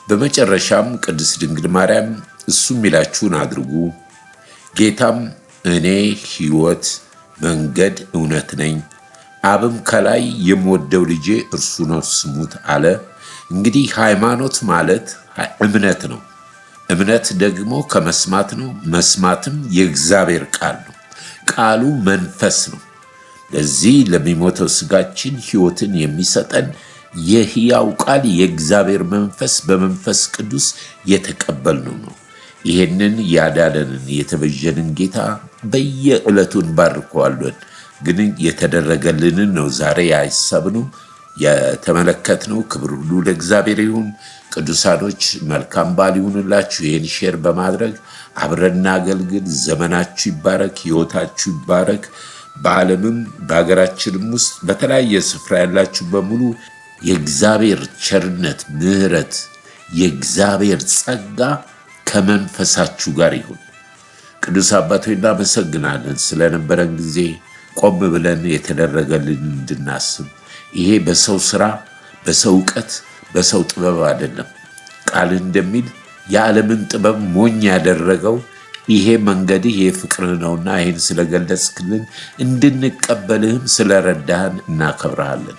በመጨረሻም ቅድስት ድንግል ማርያም እሱ የሚላችሁን አድርጉ፣ ጌታም እኔ ሕይወት መንገድ እውነት ነኝ፣ አብም ከላይ የምወደው ልጄ እርሱ ነው ስሙት አለ። እንግዲህ ሃይማኖት ማለት እምነት ነው። እምነት ደግሞ ከመስማት ነው። መስማትም የእግዚአብሔር ቃል ነው። ቃሉ መንፈስ ነው። ለዚህ ለሚሞተው ስጋችን ሕይወትን የሚሰጠን የሕያው ቃል የእግዚአብሔር መንፈስ በመንፈስ ቅዱስ የተቀበልነው ነው። ይሄንን ያዳነንን የተቤዠንን ጌታ በየዕለቱ እንባርከዋለን። ግን የተደረገልንን ነው ዛሬ ያሰብነው የተመለከትነው። ክብር ሁሉ ለእግዚአብሔር ይሁን። ቅዱሳኖች መልካም በዓል ይሁንላችሁ። ይህን ሼር በማድረግ አብረን እናገልግል። ዘመናችሁ ይባረክ፣ ሕይወታችሁ ይባረክ። በዓለምም በሀገራችንም ውስጥ በተለያየ ስፍራ ያላችሁ በሙሉ የእግዚአብሔር ቸርነት፣ ምሕረት፣ የእግዚአብሔር ጸጋ ከመንፈሳችሁ ጋር ይሁን። ቅዱስ አባት ሆይ እናመሰግናለን ስለነበረን ጊዜ። ቆም ብለን የተደረገልን እንድናስብ። ይሄ በሰው ስራ፣ በሰው እውቀት፣ በሰው ጥበብ አይደለም። ቃል እንደሚል የዓለምን ጥበብ ሞኝ ያደረገው ይሄ መንገድህ የፍቅርህ ነውና ይህን ስለገለጽክልን እንድንቀበልህም ስለረዳህን እናከብረሃለን።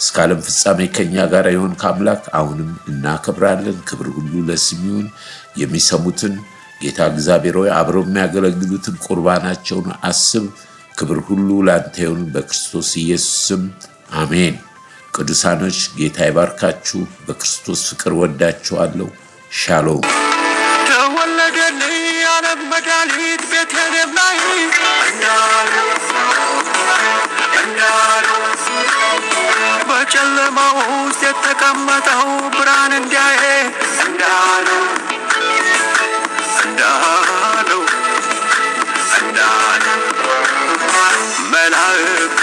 እስከ ዓለም ፍጻሜ ከኛ ጋር ይሆን ከአምላክ አሁንም እናከብራለን። ክብር ሁሉ ለስም ይሁን። የሚሰሙትን ጌታ እግዚአብሔር ሆይ አብረው የሚያገለግሉትን ቁርባናቸውን አስብ። ክብር ሁሉ ላንተ ይሁን በክርስቶስ ኢየሱስ ስም አሜን። ቅዱሳኖች ጌታ ይባርካችሁ። በክርስቶስ ፍቅር ወዳችኋለሁ። ሻሎም። ተወለደልኝ የዓለም መድኃኒት ቤተልሔም ላይ እንዳሉ በጨለማ ውስጥ የተቀመጠው ብርሃን እንዲያየ እንዳሉ መላእክቱ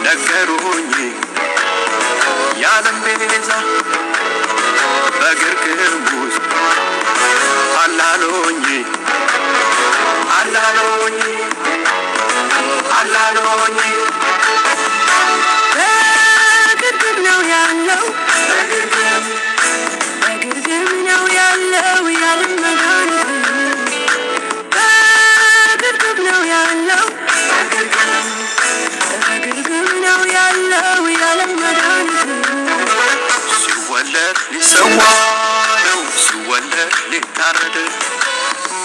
ነገሩኝ የዓለም ቤዛ በግርግም ውስጥ አላሎኝ በግርግም ነው ያለው በግርግም ነው ያለው የዓለም መድኃኒት በግርግም ነው ያለው በግርግም ነው ያለው የዓለም መድኃኒት ሲወለድ ሊሰዋ ነው ሲወለድ ሊታረድ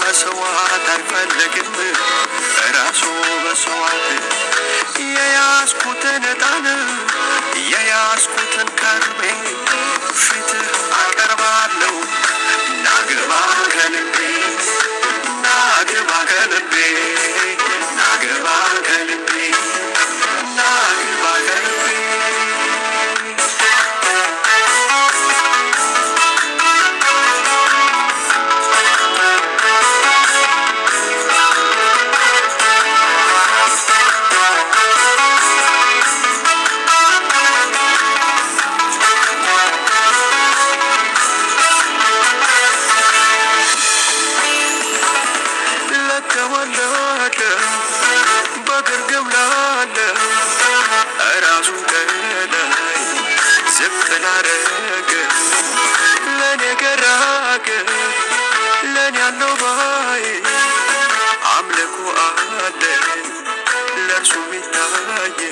መስዋዕት አይፈልግም ራሱ መስዋዕት የያዝኩትን ዕጣን የያዝኩትን ከርቤ ፊትህ አቀርባለሁ ናግባ ከልቤ ናግባ ከልቤ ናግባ ከልቤ ናግባ ከልቤ በግርግም ላለ ራሱን ከላይ ዝቅ ላረገ ለኔ ገራገ ለኔ ያለው ባይ አምልኮ አለ ለእርሱ ሚታይ